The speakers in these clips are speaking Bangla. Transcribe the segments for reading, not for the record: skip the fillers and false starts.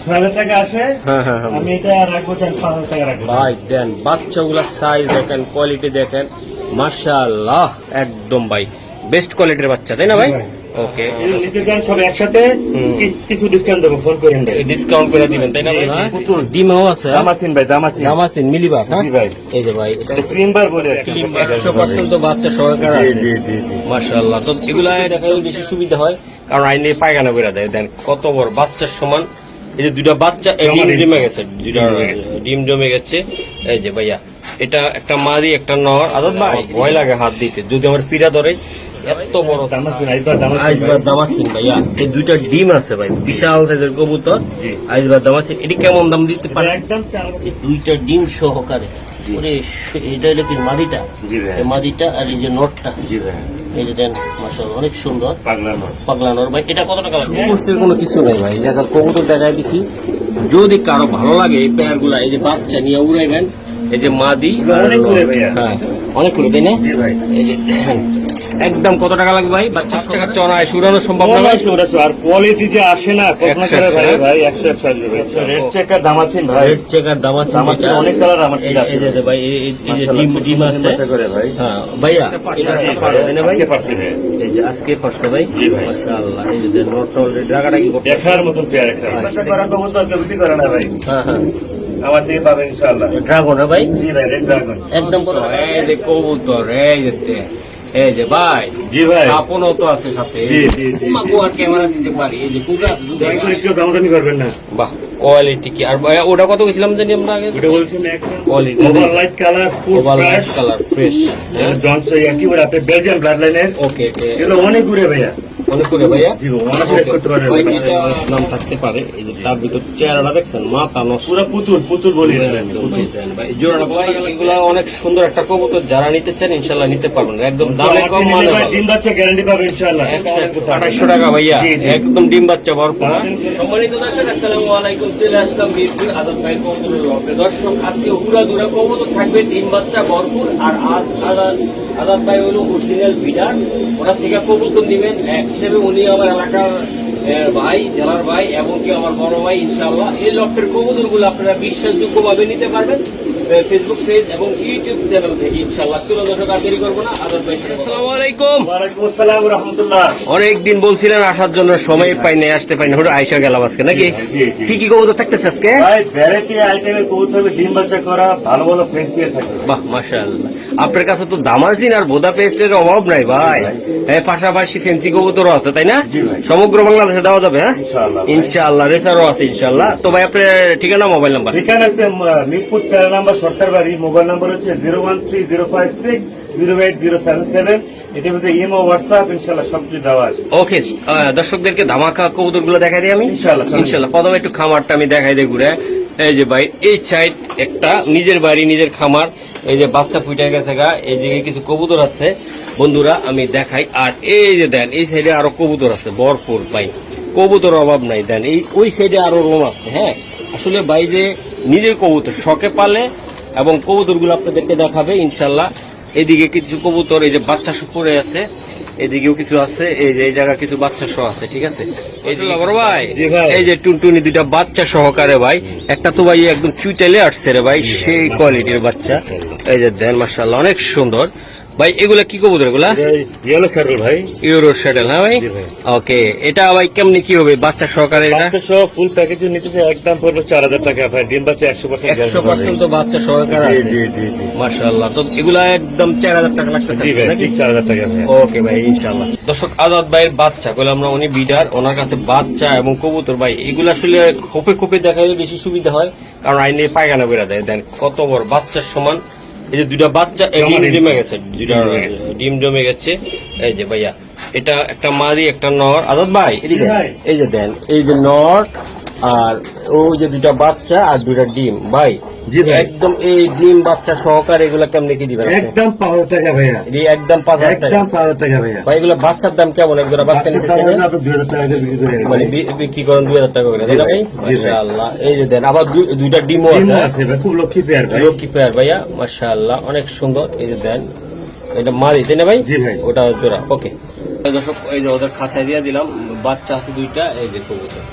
6,000 টাকা আসে। আমি এটা রাখবো 5,000 টাকা রাখবো ভাই। দেন বাচ্চাগুলা সাইজ দেখেন, কোয়ালিটি দেখেন, মাশাআল্লাহ একদম ভাই বেস্ট কোয়ালিটির বাচ্চা, তাই না ভাই? ওকে, নিতে চান সব একসাথে কিছু ডিসকাউন্ট দেবো, ফোন করেন ভাই, ডিসকাউন্ট করে দিবেন, তাই না ভাই? পুতুল ডিমও আছে, দামাসিন ভাই, দামাসিন মিলিবাগ। হ্যাঁ ভাই, এই যে ভাই এটা ক্রিম বার বলে 100% তো বাচ্চা সহকারে আছে। মাশাআল্লাহ। তো এগুলা দেখাই বেশি সুবিধা হয়, কারণ আইনে পায়খানা করে দেয়। দেন কত বড় বাচ্চার সমান। এই যে দুইটা বাচ্চা ডিম জমে গেছে, দুইটা ডিম জমে গেছে। এই যে ভাইয়া এটা একটা মাদি একটা নর। আদত ভাই ভয় লাগে হাত দিতে, যদি আমার পিড়া ধরে। এত বড় আইজবার দামাসিন ভাইয়া, এই দুইটা ডিম আছে ভাই, বিশাল সাইজের কবুতর আইজবার দামাসিন। এটি কেমন দাম দিতে পারে? একদম এই দুইটা ডিম সহকারে। এটা হলো কি মাদিটা, এই মাদিটা আর এই যে নটটা। এই যে দেন মাশাআল্লাহ অনেক সুন্দর পাগলা নর ভাই। এটা কত টাকা? সমস্যার কোনো কিছু নেই ভাই, দেখা কবুতর দেখাই দিছি। যদি কারো ভালো লাগে এই পেয়ার গুলা, এই যে বাচ্চা নিয়ে উড়াইবেন। এই যে মাদি হ্যাঁ অনেক করে, তাই না? এই যে একদম কত টাকা লাগবে ভাই? বাচ্চা কাচ্চা অনায়াসে উড়ানো সম্ভব না ভাই? আর কোয়ালিটি যে আসে না কখনো করে ভাই 100 আসবে। রেড চেকার দামাসিন ভাই, রেড চেকার দামাসিন অনেক কালার আমার কাছে আছে। এই যে ভাই এই যে ডিম আছে হ্যাঁ ভাইয়া, এটা পারবে না ভাই? এই যে আজকে পারছে ভাই, মাশাআল্লাহ। এই যে নট অলরেডি রাগাটাকি দেখার মতন পেয়ার একটা বাচ্চা করা কবুতর কেউ বিক্রি করে না ভাই। হ্যাঁ হ্যাঁ আমার থেকে পাবেন ইনশাআল্লাহ। ড্রাগন না ভাই? জি ভাই, রেড ড্রাগন একদম বড়। এই যে কবুতর, এই যে ভাই, জি ভাই, আপনও তো আছে সাথে। জি জি জি, মাগো আর ক্যামেরা দিতে পারি। এই যে কুকুর আছে, একটু দামদানি করবেন না। বাহ কোয়ালিটি কি। আর ভাই ওটা কত গেছিলাম জানি আমরা আগে? ওটা বলছেন একদম quality over light colour, full fresh colour, fresh Johnson একেবারে আপনি বেলজিয়ান ব্লাড লাইনের। ওকে এগুলো অনেক ঘুরে ভাইয়া, অনেক করে ভাইয়া, জি অনেক রেস করতে পারবেন। ভাই এটা নাম থাকতে পারে। এই যে তার ভিতর চেহারাটা দেখছেন, মাথা নষ্ট, পুরো পুতুল বলি ভাই। জোড়াটা ভাই এগুলা অনেক সুন্দর একটা কবুতর, যারা নিতে চান ইনশাআল্লাহ নিতে পারবেন, একদম দামে কম, মানে ডিম বাচ্চা গ্যারান্টি পাবেন ইনশাআল্লাহ। 128 টাকা ভাইয়া, একদম ডিম বাচ্চা ভরপুর। সম্মানিত দর্শক আসসালামু আলাইকুম, চলে আসলাম মিরপুর আজাদ ভাই কবুতরের লফটে। দর্শক আজকে উড়াদুরা কবুতর থাকবে, ডিম বাচ্চা ভরপুর। আর আজাদ ভাই হলো অরিজিনাল বিডার, ওনার থেকে কবুতর নিবেন এক হিসেবে। উনি আমার এলাকার ভাই, জেলার ভাই, এমনকি আমার বড় ভাই। ইনশাআল্লাহ এই লফটের কবুতর গুলো আপনারা বিশ্বাসযোগ্য ভাবে নিতে পারবেন ফেসবুক পেজ এবং ইউটিউব চ্যানেল থেকে। ইনশাআল্লাহ চলো দর্শক আর দেরি করবো না, আজাদ ভাই আসসালামু আলাইকুম। ওয়ালাইকুম আসসালাম ওয়া রাহমাতুল্লাহ। অনেকদিন বলছিলেন আসার জন্য, সময় পাই নাই, আসতে পাই না, হঠাৎ আইসা গেলাম আজকে নাকি? কি কি কবুতর থাকতেছে আজকে? ভাই ভ্যারাইটি আইটেমের কবুতর, ডিম বাচ্চা করা, ভালো ভালো ফেন্সিয়ার থাকবে। বাহ মাশাআল্লাহ, আপনার কাছে তো দামাজিন আর বোদা পেস্টের অভাব নাই ভাই। হ্যাঁ পাশাপাশি ফেন্সি কবুতরও আছে, তাই না? সমগ্র বাংলাদেশে দেওয়া যাবে। হ্যাঁ ইনশাআল্লাহ, রেসারও আছে ইনশাআল্লাহ। তো ভাই আপনার ঠিকানা, মোবাইল নাম্বার? ঠিকানা আছে মিরপুর 13 নম্বর সরকার বাড়ি। মোবাইল নাম্বার হচ্ছে 01305608077। এটার মধ্যে ইমো, হোয়াটসঅ্যাপ ইনশাআল্লাহ সবকিছু দেওয়া আছে। ওকে দর্শকদেরকে ধামাকা কবুতর গুলো দেখাই দিই আমি ইনশাআল্লাহ। প্রথমে একটু খামারটা আমি দেখাই দিই ঘুরে। এই যে ভাই এই সাইড একটা নিজের বাড়ি, নিজের খামার। এই যে বাচ্চা ফুটে গেছে গা, এই জায়গায় কিছু কবুতর আছে বন্ধুরা, আমি দেখাই। আর এই যে দেন এই সাইডে আরো কবুতর আছে ভরপুর ভাই, কবুতর অভাব নাই। দেন এই ওই সাইডে আরো রুম আছে। হ্যাঁ আসলে ভাই যে নিজের কবুতর শখে পালে এবং কবুতর গুলো আপনাদেরকে দেখাবে ইনশাল্লাহ। এদিকে কিছু কবুতর এই যে বাচ্চা পড়ে আছে, এদিকেও কিছু আছে, এই যে এই জায়গা কিছু বাচ্চা সহ আছে, ঠিক আছে? এই যে বড় ভাই, এই যে টুনটুনি দুইটা বাচ্চা সহকারে ভাই। একটা তো ভাই একদম চুইটালে আসছে রে ভাই, সেই কোয়ালিটির বাচ্চা। এই যে দেন মাশাআল্লাহ অনেক সুন্দর ভাই। এগুলা কি কবুতর? এগুলা ইয়েলো স্যাডেল ভাই, ইউরো স্যাডেল। হ্যাঁ ভাই ওকে। এটা ভাই কেমনি কি হবে বাচ্চা সহকারে? বাচ্চা সহ ফুল প্যাকেজ নিতে চাই, একদম পড়বে 4000 টাকা ভাই। ডিম বাচ্চা 100% তো বাচ্চা সহকারে আছে। জি জি জি মাশাআল্লাহ। তো এগুলা একদম 4000 টাকা লাগতেছে নাকি? 4000 টাকা ভাই। ওকে ভাই ইনশাআল্লাহ। দর্শক আজাদ ভাইয়ের বাচ্চা বলে আমরা, উনি বিডার, ওনার কাছে বাচ্চা এবং কবুতর ভাই এগুলো আসলে খোপে খোপে দেখাইলে বেশি সুবিধা হয়, কারণ আইনে পায়খানা বেড়া যায়। দেন কত বড় বাচ্চার সমান। এই যে দুইটা বাচ্চা ডিম জমে গেছে, দুইটা ডিম জমে গেছে। এই যে ভাইয়া এটা একটা মাদি একটা নর। আজাদ ভাই এদিকে এই যে দেন, এই যে নর আর ওই যে দুইটা বাচ্চা আর দুইটা ডিম ভাই। জি ভাই একদম এই ডিম বাচ্চা সহকারে এগুলা কেমনে কি দিবেন? একদম 5000 টাকা ভাইয়া, একদম 5000 টাকা। একদম 5000 টাকা ভাইয়া। ভাই এগুলো বাচ্চার দাম কেমন? একজোড়া বাচ্চা নিতে চাইলে আপনি 2000 টাকা দিয়ে বিক্রি করেন, মানে বিক্রি করেন 2000 টাকা করে, তাই না ভাই? মাশাআল্লাহ। এই যে দেন আবার দুইটা ডিমও আছে ভাই, খুব লক্ষ্মী পেয়ার ভাই, লক্ষ্মী পেয়ার ভাইয়া মাশাআল্লাহ অনেক সুন্দর। এই যে দেন এটা মারি, তাই না ভাই? জি ভাই, ওটা জোড়া। ওকে দর্শক এই যে ওদের খাঁচায় দিয়ে দিলাম, বাচ্চা আছে দুইটা। এই যে কবুতর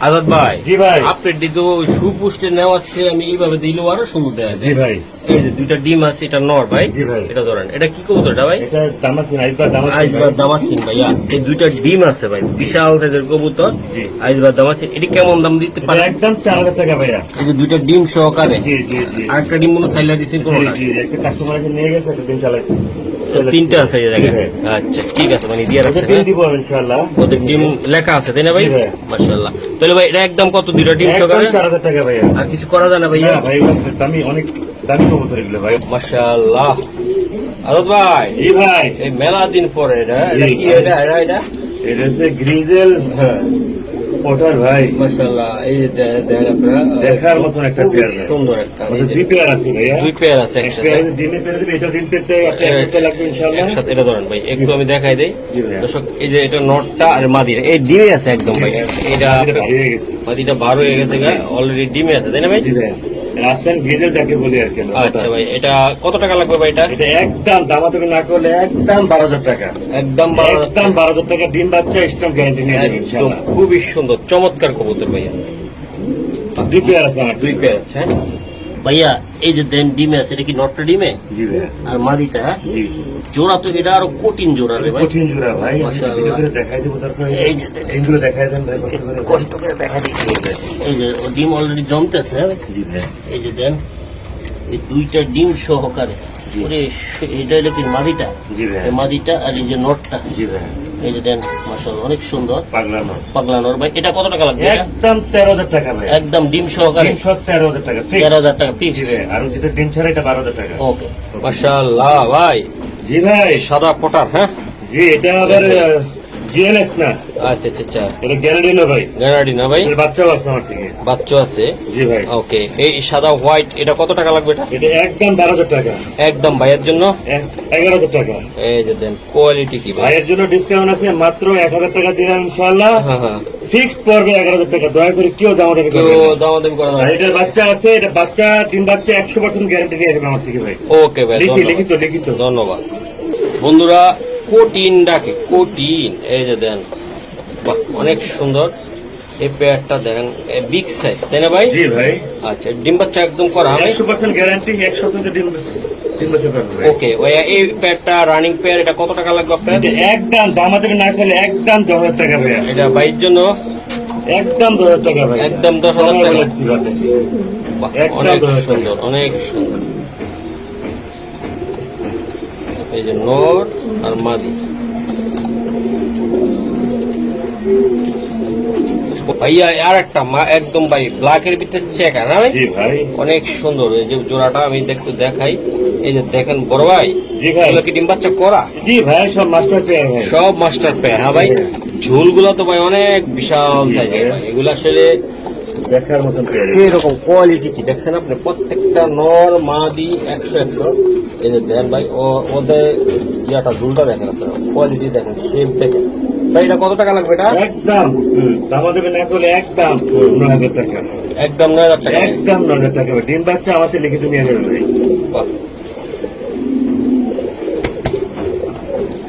আজাদ ভাই, জি ভাই। আপনার তো সুপুষ্টে নেওয়াচ্ছে, আমি এইভাবে দিলেও আরো সুন্দর দেখা জি যায়। ভাই, এই যে দুইটা ডিম আছে, এটা নর ভাই। জি ভাই। এটা ধরেন, এটা কি কবুতর এটা ভাই? এটা দামাসিন, আইসবার দামাসিন আইসবার ভাই। দামাসিন ভাইয়া। এই দুইটা ডিম আছে ভাই, বিশাল সাইজের কবুতর। জি। আইসবার দামাসিন, এটি কেমন দাম দিতে এটা পারে? একদম 4000 টাকা ভাইয়া। এই যে দুইটা ডিম সহকারে। জি জি জি আরেকটা ডিম মনে সাইলা দিচ্ছেন কোনটা? জি, জি, একটা কাস্টমার এসে নিয়ে গেছে, একটা দিন চালাইছে। তিনটা আছে এই জায়গায়। জি ভাই। আচ্ছা ঠিক আছে, মানে দিয়ে ওকে রাখছেন। দিন হ্যাঁ? দিব ইনশাআল্লাহ। ওদের ডিম লেখা আছে তাই না ভাই? জি ভাই। মাশাআল্লাহ। তাহলে ভাই এটা একদম কত, দুইটা ডিম একদম সহকারে? 4000 টাকা ভাইয়া। আর কিছু করা যায় না ভাইয়া? না ভাই, এগুলো দামি, অনেক দামি কবুতর এগুলো ভাই। মাশাআল্লাহ। আজাদ ভাই, জি ভাই, এই মেলা দিন পরে এটা জি, কি? ভাই। এটা এটা হচ্ছে গ্রিজেল পটার ভাই। মাশাআল্লাহ। এই যে দেখেন আপনারা, দেখার মতন একটা খুব পেয়ার ভাই। সুন্দর একটা। এই আমাদের যে দুই পেয়ার আছে ভাইয়া। দুই পেয়ার আছে এক একসাথে। পেয়ার ডিমে পেয়ার দিবে, এটা ডিম পেতে আপনি এক পেয়ার লাগবে ইনশাআল্লাহ। একসাথে এটা ধরেন ভাই, একটু আমি দেখাই দেই জি ভাইয়া। দর্শক। এই যে এটা নটটা আর মাদির, এই ডিমে আছে একদম ভাই। এটা এটা ভারী হয়ে গেছে। মাদিটা বার হয়ে গেছে গা, অলরেডি ডিমে আছে তাই না ভাই? জি ভাই, রাফসান গ্রিজেল যাকে বলি আর কি। আচ্ছা ভাই, এটা কত টাকা লাগবে ভাই? এটা এটা একদম দামাদামি না করলে একদম 12,000 টাকা। একদম 12,000 একদম 12,000 টাকা ডিম বাচ্চা স্টক গ্যারান্টি নিয়ে যাবেন একদম ইনশাআল্লাহ। খুবই সুন্দর চমৎকার কবুতর ভাইয়া। দুই পেয়ার আছে আমার। দুই পেয়ার আছে। হ্যাঁ ভাইয়া, এই যে দেন ডিমে আছে, এটা কি নটটা ডিমে? জি ভাইয়া। আর মাদিটা জি। জোড়া তো এটা আরো কঠিন জোড়া রে ভাই। কঠিন জোড়া ভাই। আমি মাশাআল্লাহ। ভিডিও করে দেখাই দেবো দরকার হলে। এই যে দেখেন। এইগুলো দেখাই দেন ভাই, কষ্ট করে। কষ্ট করে দেখা দিচ্ছি। এই যে ও ডিম অলরেডি জমতেছে। জি ভাই। এই যে দেন, এই দুইটা ডিম সহকারে। ওরে এটা হলো কি মাদিটা? জি ভাই। এই মাদিটা আর এই যে নটটা। জি ভাই। এই যে দেন, মাশাআল্লাহ অনেক সুন্দর পাগলানো। পাগলানোর ভাই। এটা কত টাকা লাগবে? এটা? একদম 13,000 টাকা ভাই। একদম ডিম সহকারে ডিম সব 13,000 টাকা ফিক্স। 13,000 টাকা জি ফিক্সড। ভাই। আর যেটা ডিম ছাড়া এটা 12,000 টাকা। ওকে মাশাআল্লাহ ভাই। জি ভাই। সাদা পটার। হ্যাঁ জি, এটা আবার জিএনএস না, আচ্ছা আচ্ছা আচ্ছা, এটা গ্যারান্টি না ভাই। গ্যারান্টি না ভাই? এর বাচ্চাও আছে আমার থেকে। বাচ্চা আছে। জি ভাই। ওকে, এই সাদা হোয়াইট এটা কত টাকা লাগবে? এটা এটা একদম 12,000 টাকা। একদম ভাইয়ের জন্য 11,000 টাকা। এই যে দেন, কোয়ালিটি কি ভাই? ভাইয়ের জন্য ডিসকাউন্ট আছে, মাত্র 1,000 টাকা দিলাম ইনশাআল্লাহ। হ্যাঁ হ্যাঁ, ফিক্সড পড়বে 11,000 টাকা। দয়া করে কেউ দামাদামি কেউ করবেন না। দামাদামি করা আর যাবে না। এটার বাচ্চা আছে, এটা বাচ্চা ডিম বাচ্চা 100% গ্যারান্টি নিয়ে আসবে আমার থেকে ভাই। ওকে ভাই, ধন্যবাদ। লিখিত। ধন্যবাদ বন্ধুরা। কোটিন ডাকে, কোটিন। এই যে দেন, বাহ অনেক সুন্দর। এই পেয়ারটা দেখেন, বিগ সাইজ তাই না ভাই? জি ভাই। আচ্ছা, ডিম বাচ্চা একদম করা হবে। 100% গ্যারান্টি, 100% ডিম বাচ্চা করবে ভাই। ওকে ভাইয়া, এই পেয়ারটা রানিং পেয়ার, এটা কত টাকা লাগবে আপনার? এটা একদম দামাদামি না করলে একদম 10,000 টাকা ভাই। এটা বাইয়ের জন্য একদম 10,000 টাকা ভাই। একদম 10,000 টাকা। বলেছি বাতে। বাহ, একদম অনেক 10,000 টাকা। সুন্দর, অনেক সুন্দর। এই যে নর আর মাদি। ভাইয়া আর একটা একদম ভাই ব্ল্যাকের ভিতরে চেক না ভাই? জি ভাই। অনেক সুন্দর। এই যে জোড়াটা আমি একটু দেখাই। এই যে দেখেন বড় ভাই, জি ভাই। এগুলো কি ডিম বাচ্চা করা? জি ভাই, সব মাস্টার পেয়ার ভাই। সব মাস্টার পেয়ার। হ্যাঁ ভাই, ঝোলগুলো তো ভাই অনেক বিশাল জি সাইজের ভাই। ভাই। এগুলো আসলে দেখার মতন পেয়ার। সেরকম কোয়ালিটি কি দেখছেন আপনি? প্রত্যেকটা নর মাদি 100 এই যে দেন ভাই, ওদের ইয়াটা ঝুলটা দেখেন আপনারা, কোয়ালিটি দেখেন, শেপ দেখেন ভাই। এটা কত টাকা লাগবে? এটা একদম দামাদামি না করলে একদম 9,000 টাকা। একদম 9,000 টাকা। একদম 9,000 টাকা ভাই। ডিম বাচ্চা আমাদের লিখিত নিয়ে যাবে ভাই। বাহ।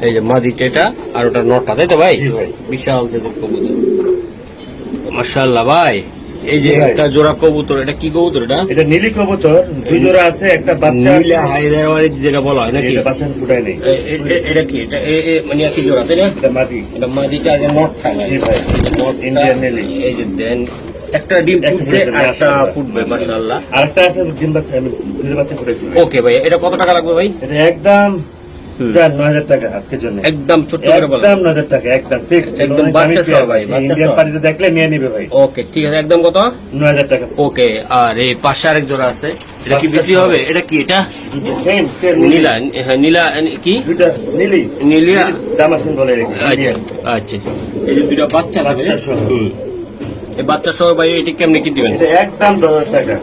এই যে মাদিটা এটা, আর ওটা নটটা তাই তো ভাই? জি ভাই। বিশাল সাইজের কবুতর। মাশাআল্লাহ ভাই, এই যে জি ভাই। একটা জোড়া কবুতর, এটা কি কবুতর? এটা এটা নীলি কবুতর, দুই জোড়া আছে, একটা বাচ্চা আছে। নীলা হায়দ্রাবাদি যেটা বলা হয় নাকি? এটা বাচ্চা ফুটায় নেই। এটা কি? এটা মানে কি জোড়া তাই না? এটা মাটি। এটা মাদিটা আর নটটা ভাই। জি ভাই। ইন্ডিয়ান নীলি। এই যে দেন, একটা ডিম একটা ফুটছে, ফুটবে, আরেকটা মাশাআল্লাহ। ফুটবে মাশাআল্লাহ। আরেকটা আছে ডিম বাচ্চা, আমি দুই বাচ্চা ফুটাইছি ভাই। ওকে ভাই, এটা কত টাকা লাগবে ভাই? এটা একদম 9,000 টাকা আজকের জন্য। একদম ছোট্ট করে বলেন। একদম 9,000 টাকা, একদম ফিক্সড। একদম বাচ্চা সহ ভাই, বাচ্চা ইন্ডিয়ান সহ। পার্টিতে দেখলে নিয়ে নিবে ভাই। ওকে ঠিক আছে, একদম কত? 9,000 টাকা। ওকে, আর এই পাশে আরেক জোড়া আছে, এটা কি বাচ্চা বিক্রি সহ। হবে? এটা কি? এটা সেম নীলা, হ্যাঁ নীলা কি? দুইটা নীলি। নীলিয়া। দামাসিন বলে রেখে। আচ্ছা আচ্ছা, এই যে দুইটা বাচ্চা আছে বাচ্চা সহ। এই বাচ্চা সহ ভাই, এটা কেমনে কি দিবেন? এটা একদম 10,000 টাকা।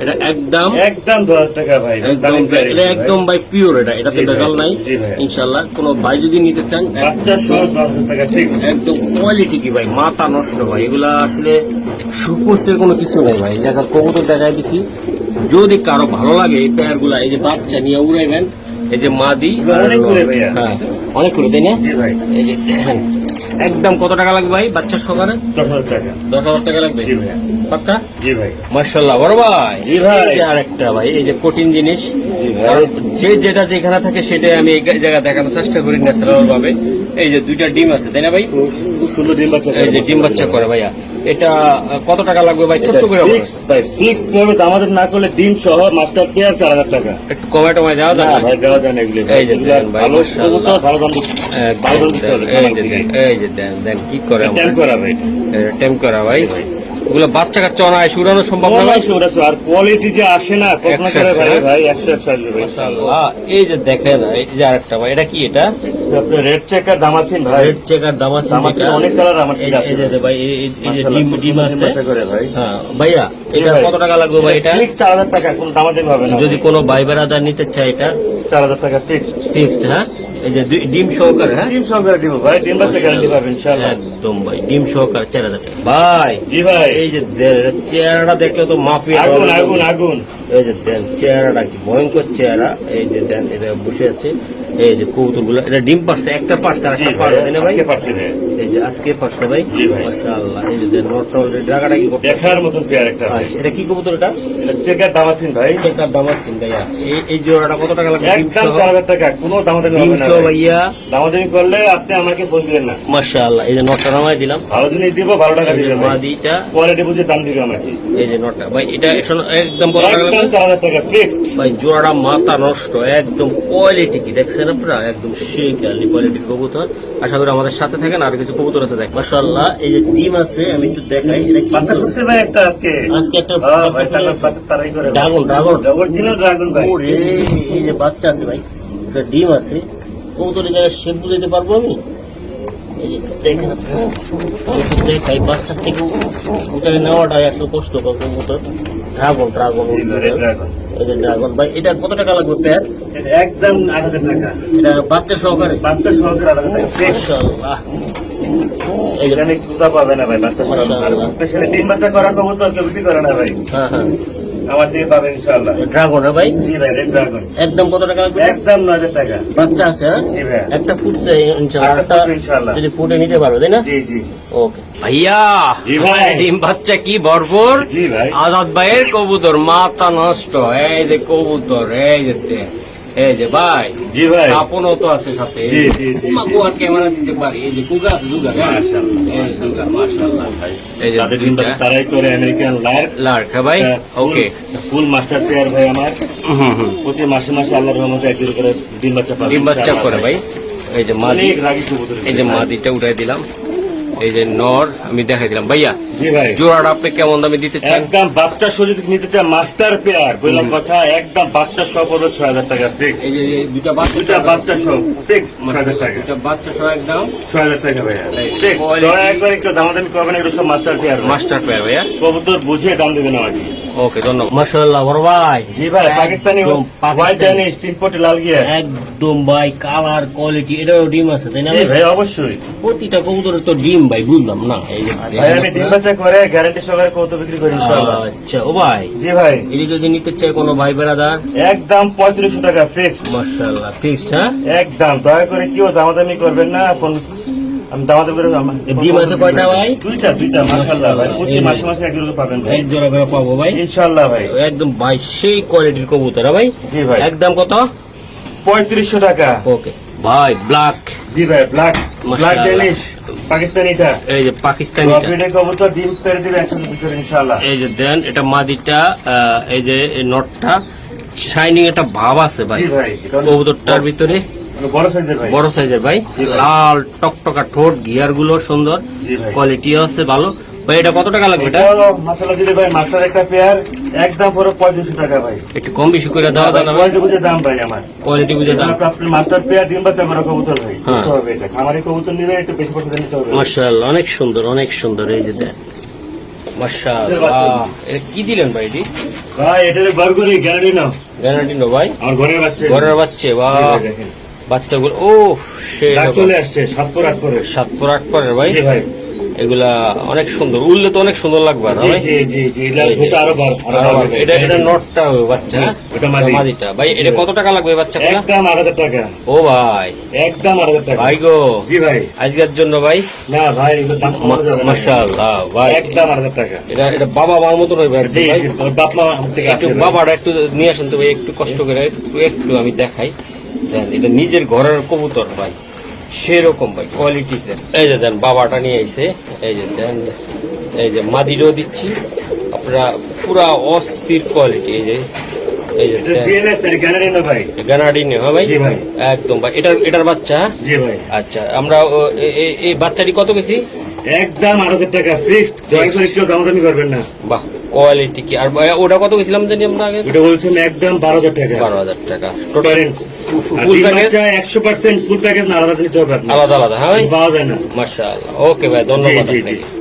এটা একদম একদম 10,000 টাকা ভাই। দামি পেয়ার এটা একদম ভাই পিওর। এটাতে জি ভাই, ভেজাল নাই জি ভাই। ইনশাআল্লাহ। কোনো ভাই যদি নিতে চান, বাচ্চা সহ 10,000 টাকা ঠিক। একদম কোয়ালিটি কি ভাই, মাথা নষ্ট ভাই। এগুলা আসলে সুপোষের কোনো কিছু নেই ভাই। দেখা কবুতর দেখাই দিছি, যদি কারো ভালো লাগে এই পেয়ার গুলা, এই যে বাচ্চা নিয়ে উড়াইবেন। এই যে মাদি অনেক করে ভাইয়া। হ্যাঁ অনেক করে তাই না? জি ভাই। এই যে দেখেন একদম কত টাকা লাগবে ভাই বাচ্চার সকালে? 10,000 টাকা। 10,000 টাকা লাগবে জি ভাইয়া। পাক্কা? জি ভাই। মাশাআল্লাহ বড় ভাই। জি ভাই। এই যে আরেকটা ভাই, এই যে কঠিন জিনিস, জি ভাই। কারণ যে যেটা যেখানে থাকে সেটাই আমি এই জায়গায় দেখানোর চেষ্টা করি ন্যাচারাল ভাবে। এই যে দুইটা ডিম আছে তাই না ভাই? খুব সুন্দর ডিম বাচ্চা করে। এই যে ডিম বাচ্চা করে ভাইয়া, এটা কত টাকা লাগবে ভাই? ছোট্ট করে বলুন। ফিক্সড ভাই, ফিক্সড করবে আমাদের না করলে ডিম সহ মাস্টার পেয়ার 4,000 টাকা। একটু কমে টমায় দেওয়া না যায় না? ভাই, দেওয়া যায় না এগুলো। এই যে এগুলো দেন ভাই, ভালো মাশাআল্লাহ। কবুতর, ভালো দাম দিতে- ভালো দাম দিতে হবে এই আমার যে থেকে। দেন, এই যে দেন দেন কি করে টেম করা ভাই। টেম করা ভাই। ওগুলো বাচ্চা কাচ্চা অনায় উড়ানো সম্ভব না ভাই? আর কোয়ালিটি যে আসে না কখনো 100 করে ভাই, হ্যাঁ? ভাই 100 আসবে ভাই। মাশাআল্লাহ। এই যে দেখেন, এই যে আরেকটা ভাই, এটা কি? এটা আপনার রেড চেকার দামাসিন ভাই। Red checker দামাসিন। দামাসিন অনেক কালার আমার এই কাছে আছে। যে ভাই, এই যে ডিম ডিম আছে। বাচ্চা করে ভাই। হ্যাঁ ভাইয়া, এটা ভাই। কত টাকা লাগবে ভাই? এটা ঠিক 4,000 টাকা, কোন দামাতে হবে না। যদি কোনো ভাই বেড়াদার নিতে চায় এটা 4,000 টাকা ফিক্সড। ফিক্সড, হ্যাঁ? এই যে ডিম সহকারে, হ্যাঁ? ডিম সহকারে দিব ভাই, ডিম বাচ্চা গ্যারান্টি পাবেন ইনশাআল্লাহ। একদম ভাই, ডিম সহকারে 4,000 টাকা ভাই। জি ভাই। এই যে চেহারাটা দেখলে তো মাফিয়া। আগুন আগুন আগুন। এই যে দেন চেহারাটা কি ভয়ঙ্কর চেহারা। এই যে দেন, এটা বসে আছে। এই যে কবুতর গুলো, এটা ডিম পারছে, একটা পারছে আর জি একটা ভাই, পারবে না ভাই? আজকে পারছি ভাই। এই যে আজকে পারছে ভাই। জি ভাই। মাশাআল্লাহ। এই যে দেন নটটা অলরেডি ডাকাটা কি করতে? দেখার মতন পেয়ার একটা ভাই। আচ্ছা, এটা কি কবুতর? এটা এটা চেকার দামাসিন ভাই। এটার দাম আছে ভাইয়া। এই জোড়াটা কত টাকা লাগবে? ডিম একদম সহ? 4,000 টাকা, কোনো দামাদামি হবে 300 না ভাই। ভাইয়া। দামাদামি করলে আপনি আমাকে ফোন দিবেন না। মাশাআল্লাহ। এই যে নটটা নামাই দিলাম। ভালো জিনিস দিব, ভালো টাকা এই যে দিবেন ভাই। মাদিটা, কোয়ালিটি বুঝে দাম দিবে আমাকে। এই যে নটটা ভাই, এটা একদম কত টাকা একদম লাগবে? 4,000 টাকা ফিক্সড। ভাই জোড়াটা মাথা নষ্ট, একদম কোয়ালিটি কি দেখছেন আপনারা? একদম সেই কোয়ালিটির কবুতর। আশা করি আমাদের সাথে থাকেন। আর কিছু কবুতর আছে দেখ। মাশাআল্লাহ। এই যে ডিম আছে, আমি একটু দেখাই। এটা কি বাচ্চা কবুতর? করছে ভাই একটা আজকে। আজকে একটা হ্যাঁ বাচ্চা ভাই, করে টাকা আছে। বাচ্চা তারাই করে। Dragon dragon. অরিজিনাল ড্রাগন ভাই। ওরে, এই যে বাচ্চা আছে ভাই, এটা ডিম আছে। কবুতরের জায়গায় শেপ বুঝাইতে পারবো আমি? এই যে দেখেন আপনারা, একটু দেখাই। বাচ্চার থেকে ওটাকে নেওয়াটা একটু কষ্টকর কবুতর। Dragon dragon. এই যে red dragon। এই যে ড্রাগন ভাই, এটা কত টাকা লাগবে পেয়ার? এটা একদম 8,000 টাকা। এটা বাচ্চা সহকারে? বাচ্চা সহকারে 8,000 টাকা ফিক্সড। মাশাআল্লাহ। এই যে এখানে কুদা পাবে না ভাই, বাচ্চা সহকারে। মাশাআল্লাহ। স্পেশালি ডিম বাচ্চা করা কবুতর কেউ বিক্রি করে না ভাই। হ্যাঁ হ্যাঁ, আমার থেকে পাবেন ইনশাআল্লাহ। ড্রাগন ভাই, জি ভাই, রেড ড্রাগন। একদম কত টাকা লাগবে? একদম 9,000 টাকা। বাচ্চা আছে, হ্যাঁ? জি ভাই। একটা ফুটছে ইনশাআল্লাহ। একটা ফুটবে ইনশাআল্লাহ। যদি ফুটে নিতে পারো তাই না? জি জি ওকে ভাইয়া। জি ভাই। ডিম বাচ্চা কি ভরপুর। জি ভাই। আজাদ ভাইয়ের কবুতর মাথা নষ্ট। এই যে কবুতর, এই যে ভাই, জি ভাই। আপনও তো আছে সাথে। জি, জি, জি, মা গোয়ার ক্যামেরা দিতে পারি। এই যে কুগা আছে, জুগা, হ্যাঁ? মাশাআল্লাহ, এই দুগা, মাশাআল্লাহ ভাই। এই যে তাদের ডিম বাচ্চা তারাই করে, আমেরিকান লার্ক। লার্ক, হ্যাঁ ভাই। ওকে। ফুল মাস্টার পেয়ার ভাই আমার। হুম হুম। প্রতি মাসে মাসে আল্লাহর রহমতে একদিন করে ডিম বাচ্চা পাবে ডিম বাচ্চা ইনশাআল্লাহ করে ভাই। এই যে মাদি, অনেক রাগী কবুতর। এই যে মাদিটা উঠাই দিলাম। এই যে নর আমি দেখাই দিলাম ভাইয়া। জি ভাই। জোড়াটা আপনি কেমন দামে দিতে চান? একদম বাচ্চা সহ যদি নিতে চান মাস্টার পেয়ার, বললাম কথা, একদম বাচ্চা সহ পড়বে 6,000 টাকা ফিক্স। এই যে দুটা বাচ্চা, দুটা বাচ্চা সহ ফিক্স 6,000 টাকা। দুটা বাচ্চা সহ একদম 6,000 টাকা ভাইয়া। ফিক্স। Quality। দয়া একবার একটু দামাদামি করবেন, এগুলো সব মাস্টার পেয়ার। মাস্টার পেয়ার ভাইয়া। কবুতর বুঝিয়ে দাম দেবেন আমাকে। ওকে, ধন্যবাদ। মাশাআল্লাহ বড় ভাই। জি ভাই, পাকিস্তানি একদম হোয়াইট ড্যানিশ, 3 পটি লাল গিয়ার। একদম ভাই, কালার কোয়ালিটি, এটাও ডিম আছে তাই না জি ভাই? ভাই, অবশ্যই। প্রতিটা কবুতরের তো ডিম ভাই, বুঝলাম না। এই যে ভাই আমি ডিম বাচ্চা করে গ্যারান্টি সহকারে কবুতর বিক্রি করি ইনশাআল্লাহ। আচ্ছা ও ভাই, জি ভাই। এটি যদি নিতে চায় কোনো ভাই বেড়াদার, একদম 3500 টাকা ফিক্সড। মাশাআল্লাহ ফিক্সড, হ্যাঁ? একদম দয়া করে কেউ দামাদামি করবেন না। ফোন আমি দামাদামি করে ডিম আছে কয়টা ভাই? দুইটা মাশাআল্লাহ ভাই। প্রতি মাসে মাসে এক জোড়া পাবেন ভাই এক জোড়া করে পাবো ভাই ইনশাআল্লাহ ভাই। একদম ভাই, সেই কোয়ালিটির কবুতর, হ্যাঁ ভাই? জি ভাই। একদম কত? 3500 টাকা। ওকে ভাই, ব্ল্যাক, জি ভাই, ব্ল্যাক মাশাআল্লাহ। ড্যানিশ পাকিস্তানিটা। এই যে পাকিস্তানি, প্রফিটে কবুতর ডিম পেরে দিবে 100 ভিতরে ইনশাআল্লাহ। এই যে দেন, এটা মাদিটা, এই যে নটটা শাইনিং একটা ভাব আছে ভাই জি ভাই, এটা অনেক কবুতরটার ভিতরে, বড় সাইজের ভাই। বড় সাইজের ভাই। জি ভাই। লাল টকটকা ঠোঁট, গিয়ার গুলো সুন্দর, জি ভাই। কোয়ালিটিও আছে ভালো ভাই। এটা কত টাকা লাগবে? এটা মাশাআল্লাহ দিলে ভাই, মাস্টার একটা পেয়ার একদম পুরো 3500 টাকা ভাই। একটু কম বেশি করে দেওয়া দাও না ভাই? কোয়ালিটি বুঝে দাম ভাই আমার। কোয়ালিটি বুঝে দাম। আপনার মাস্টার পেয়ার ডিম বাচ্চা করা কবুতর ভাই, হ্যাঁ। বুঝতে হবে এটা। খামারি কবুতর নিবে একটু বেশি পয়সা নিতে হবে। মাশাআল্লাহ, অনেক সুন্দর, অনেক সুন্দর। এই যে দেন, মাশাআল্লাহ। এটা কি দিলেন ভাই? এটি ভাই এটা বরগুরি গ্যারান্টি নাও। গ্যারান্টি নো ভাই? আমার ঘরের বাচ্চা। ঘরের বাচ্চা, বা জি ভাই, দেখেন। বাচ্চাগুলো ও সে দাগ চলে আসছে 7 পর 8 করে। 7 পর 8 পরের ভাই। জি ভাই। এগুলা অনেক সুন্দর, উড়লে তো অনেক সুন্দর লাগবে না জি ভাই? জি জি জি এটা ঝুটা আরো বার এটা নটটা হবে বাচ্চা, এটা মাদি। মাদিটা ভাই। এটা কত টাকা লাগবে বাচ্চাগুলা? একদম 8,000 টাকা। ও ভাই, একদম 8,000 টাকা ভাই গো, জি ভাই। আজকের জন্য ভাই না ভাই এগুলো দাম কমানো যাবে না। মাশাআল্লাহ ভাই, একদম 8,000 টাকা। এটা বাবা মার মতন হইবে জি ভাই। জি ওর বাপ মা থেকে একটু আসে ভাই। বাবাটা একটু নিয়ে আসেন তো ভাই, একটু কষ্ট করে একটু আমি দেখাই। দেন এটা নিজের ঘরের কবুতর ভাই, সেরকম ভাই কোয়ালিটি। এই যে দেন বাবাটা নিয়ে আইছে, এই যে দেন, এই যে মাদিরও দিচ্ছি আপনারা, পুরা অস্থির কোয়ালিটি। এই যে এটা বিএনএস এর গ্যারান্টি না ভাই। গানাডিনে, হ্যাঁ ভাই, জি ভাই। একদম ভাই। এটার বাচ্চা? জি ভাই। আচ্ছা, আমরা এই বাচ্চাটি কত কেজি? একদম 8,000 টাকা ফিক্সড। দয়া করে একটু দামাদামি করবেন না। বাহ, কোয়ালিটি কি! আর ওটা কত গেছিলাম জানি আমরা আগে? এটা বলছেন একদম 12,000 টাকা। 12,000 টাকা টোটাল Parents। আর ফুল ডিম প্যাকেজ? বাচ্চা 100% ফুল প্যাকেজ না, আলাদা দিতে হবে আপনার। আলাদা আলাদা, হ্যাঁ ভাই, পাওয়া যায় না। মাশাআল্লাহ। ওকে ভাই, ধন্যবাদ জি, জি, আপনাকে। জি।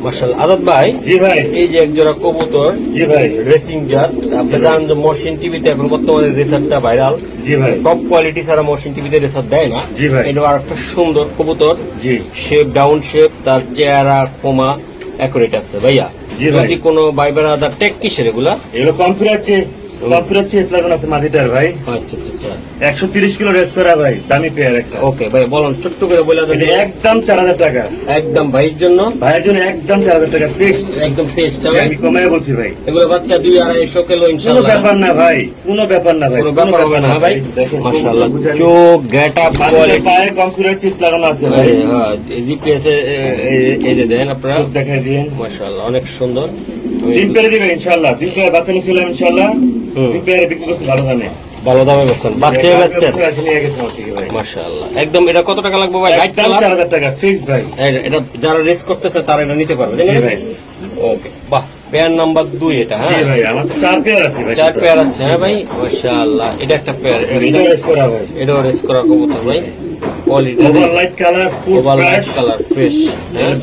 মাশাআল্লাহ। আজাদ ভাই, জি ভাই। এই যে এক জোড়া কবুতর জি ভাই। রেসিং জাত, আপনি জানেন যে মহসিন টিভিতে এখন বর্তমানে রেসারটা ভাইরাল। জি ভাই। টপ কোয়ালিটি ছাড়া মহসিন টিভিতে রেসার দেয় না। জি ভাই। এটা আর একটা সুন্দর কবুতর, জি শেপ ডাউন শেপ, তার চেহারা কোমা অ্যাকুরেট আছে ভাইয়া। জি ভাই। যদি কোনো ভাইবার আদার টেক কিসের এগুলা? এগুলো কম্পিউটার চেয়ে ফ্লাগন আছে মাদিটার ভাই। আচ্ছা আচ্ছা আচ্ছা, 130 কিলো রেস করা ভাই, দামি পেয়ার একটা। ওকে ভাই, বলুন ছোট্ট করে বলে দেন। এটা একদম 4,000 টাকা। একদম ভাইয়ের জন্য, ভাইয়ের জন্য একদম 4,000 টাকা ফিক্সড। একদম টেস্ট আমি কমাই বলছি ভাই। এগুলো বাচ্চা 2-250 কিলো কোনো ইনশাআল্লাহ। ব্যাপার না ভাই, কোনো ব্যাপার না ভাই, কোনো ব্যাপার হবে না ভাই। দেখেন, মাশাআল্লাহ, বুঝেন। চোখ গেটআপ মাদিটার কোয়ালিটি। পায়ে কম্পিউটার চিপ লাগানো আছে ভাই। হ্যাঁ, জিপিএস এই যে দেন আপনারা, চোখ দেখাই দিন। মাশাআল্লাহ অনেক সুন্দর। ডিম পেরে দিবে ইনশাআল্লাহ। 2 পেয়ার বাচ্চা নিয়েছিলাম ইনশাআল্লাহ। হুম। 2 পেয়ারে বিক্রি করতে ভালো দামে। ভালো দামে বেচছেন, বাচ্চা বেচছেন, নিয়ে গেছে আমার থেকে ভাই। মাশাআল্লাহ। একদম এটা কত টাকা লাগবে ভাই? গাইড একদম 4,000 টাকা ফিক্সড ভাই। এটা যারা রেস করতেছে তারা এটা নিতে পারবে, জি ভাই। ওকে, বাহ, পেয়ার নাম্বার 2 এটা, জি হ্যাঁ, ভাই, আমার 4 পেয়ার আছে ভাই। 4 পেয়ার আছে, হ্যাঁ ভাই, মাশাআল্লাহ। এটা একটা পেয়ার, এটা রেস করা ভাই। এটাও রেস করা কবুতর ভাই, কোয়ালিটি ওভার লাইট কালার ফুল over light fresh. Colour fresh.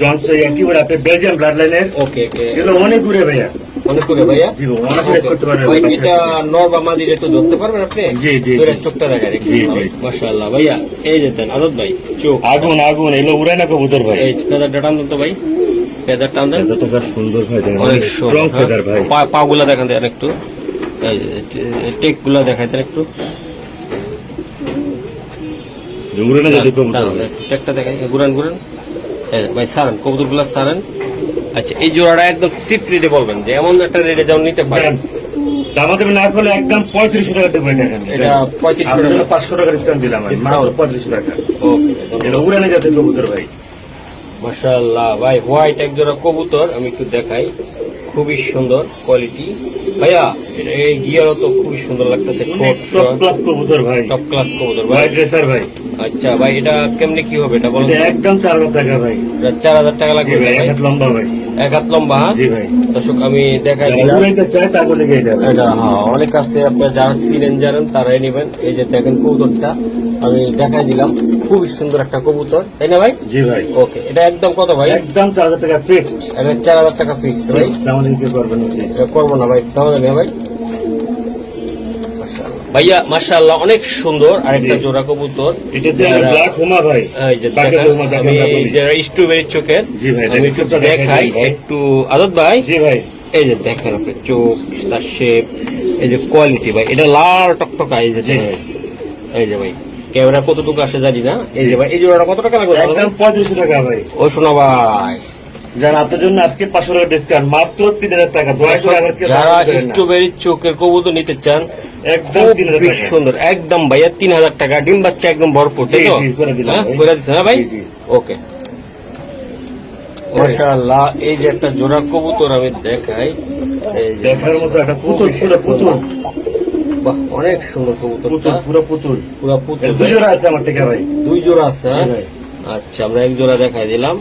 Johnson একেবারে আপনি বেলজিয়াম ব্লাড লাইনের। ওকে ওকে, এগুলো অনেক ঘুরে ভাইয়া। অনেক করে ভাইয়া। জি, অনেক রেস করতে পারবেন। ভাই, এটা নর বা মাদির একটু ধরতে পারবেন আপনি? জি, জি, দুইটা জি। চোখটা দেখা রেখে জি, জি। মাশাআল্লাহ ভাইয়া। এই যে দেন আজাদ ভাই, চোখ, আগুন আগুন, এগুলো উড়ায় না কবুতর ভাই। এই ফেদারটা টান দেন তো ভাই, ফেদার টান দেন। যতটা সুন্দর ভাই, অনেক স্ট্রং ফেদার ভাই। পা গুলা দেখান দেন একটু, এই টেক গুলা দেখাই দেন একটু, উড়ে না যদি কবুতর ভাই। টেকটা দেখাই, ঘুরান ঘুরান। এই ভাই সারান, কবুতর গুলা সারান। আচ্ছা, এই জোড়াটা একদম চিপ রেটে বলবেন, যে এমন একটা রেটে যেমন নিতে পারেন। দামাদামি না করলে একদম 3500 টাকা দেবেন এখানে। এটা 3500 টাকা। 500 টাকা ডিসকাউন্ট দিলাম আমি, Discount। মাত্র 3500 টাকা। ওকে, এগুলো উড়ে না যাতে কবুতর ভাই। মাশাআল্লাহ ভাই, হোয়াইট এক জোড়া কবুতর, আমি একটু দেখাই, খুবই সুন্দর কোয়ালিটি ভাইয়া। এই গিয়ারও তো খুবই সুন্দর লাগতেছে, টপ ক্লাস কবুতর ভাই। টপ ক্লাস কবুতর ভাই। হোয়াইট রেসার ভাই। আচ্ছা ভাই, এটা কেমনে কি হবে এটা বলেন? এটা একদম 4,000 টাকা ভাই। এটা 4,000 টাকা জি লাগবে ভাই, ভাই, এক হাত লম্বা ভাই। এক হাত লম্বা, হ্যাঁ? জি ভাই। দর্শক আমি দেখাই যারা দিলাম। উড়াইতে চায় তারপরে লেগে এটা ভাই। এটা হ্যাঁ, অনেক আছে, আপনার যারা চিনেন জানেন তারাই নেবেন। এই যে দেখেন কবুতরটা আমি দেখাই দিলাম, খুবই সুন্দর একটা কবুতর, তাই না ভাই? জি ভাই। ওকে, এটা একদম কত ভাই? একদম 4,000 টাকা ফিক্সড। এটা 4,000 টাকা ফিক্সড ভাই, আমাদের কি করবেন না please। এটা করবো না ভাই, দাম দেবে ভাই। মাশাআল্লাহ ভাইয়া, মাশাআল্লাহ অনেক সুন্দর আরেকটা জি। জোড়া কবুতর। এটা যে যারা- ব্ল্যাক হোমা ভাই। এই যে বাকি দেখেন, হোমা যাকে আমি আমরা বলি। যারা স্ট্রবেরি চোখের, জি ভাই, আমি একটু চোখটা দেখাই দেখাই দিন ভাই। একটু আজাদ ভাই। জি ভাই। এই যে দেখেন আপনি চোখ, তার শেপ, এই যে কোয়ালিটি ভাই, এটা লাল টকটকা। এই যে জি দেখেন, ভাই। এই যে ভাই, ক্যামেরা কতটুকু আসে জানি না। এই যে ভাই, এই জোড়াটা কত টাকা লাগবে? একদম 3500 টাকা ভাই। ও শোনা ভাই, যারা আপনার জন্য আজকে 500 টাকা ডিসকাউন্ট, মাত্র 3000 টাকা। দয়া করে আমাকে যারা দাম করেন না। স্ট্রবেরি চোখের কবুতর নিতে চান, একদম 3000 খুবই টাকা। সুন্দর, একদম ভাইয়া 3,000 টাকা, ডিম বাচ্চা একদম ভরপুর, তাই তো? জি, জি, করে দিলাম হ্যাঁ, ভাই। করে দিচ্ছেন, হ্যাঁ ভাই? জি, জি। ওকে, মাশাআল্লাহ। এই যে একটা জোড়া কবুতর আমি দেখাই, এই যে দেখার মতো একটা পুতুল, পুরো পুতুল। বাহ, অনেক সুন্দর কবুতরটা, পুতুল, পুরো পুতুল। পুরা পুতুল এর ভাই। দুই জোড়া আছে আমার থেকে ভাই। 2 জোড়া আছে, হ্যাঁ? জি ভাই। আচ্ছা, আমরা এক জোড়া দেখাই দিলাম।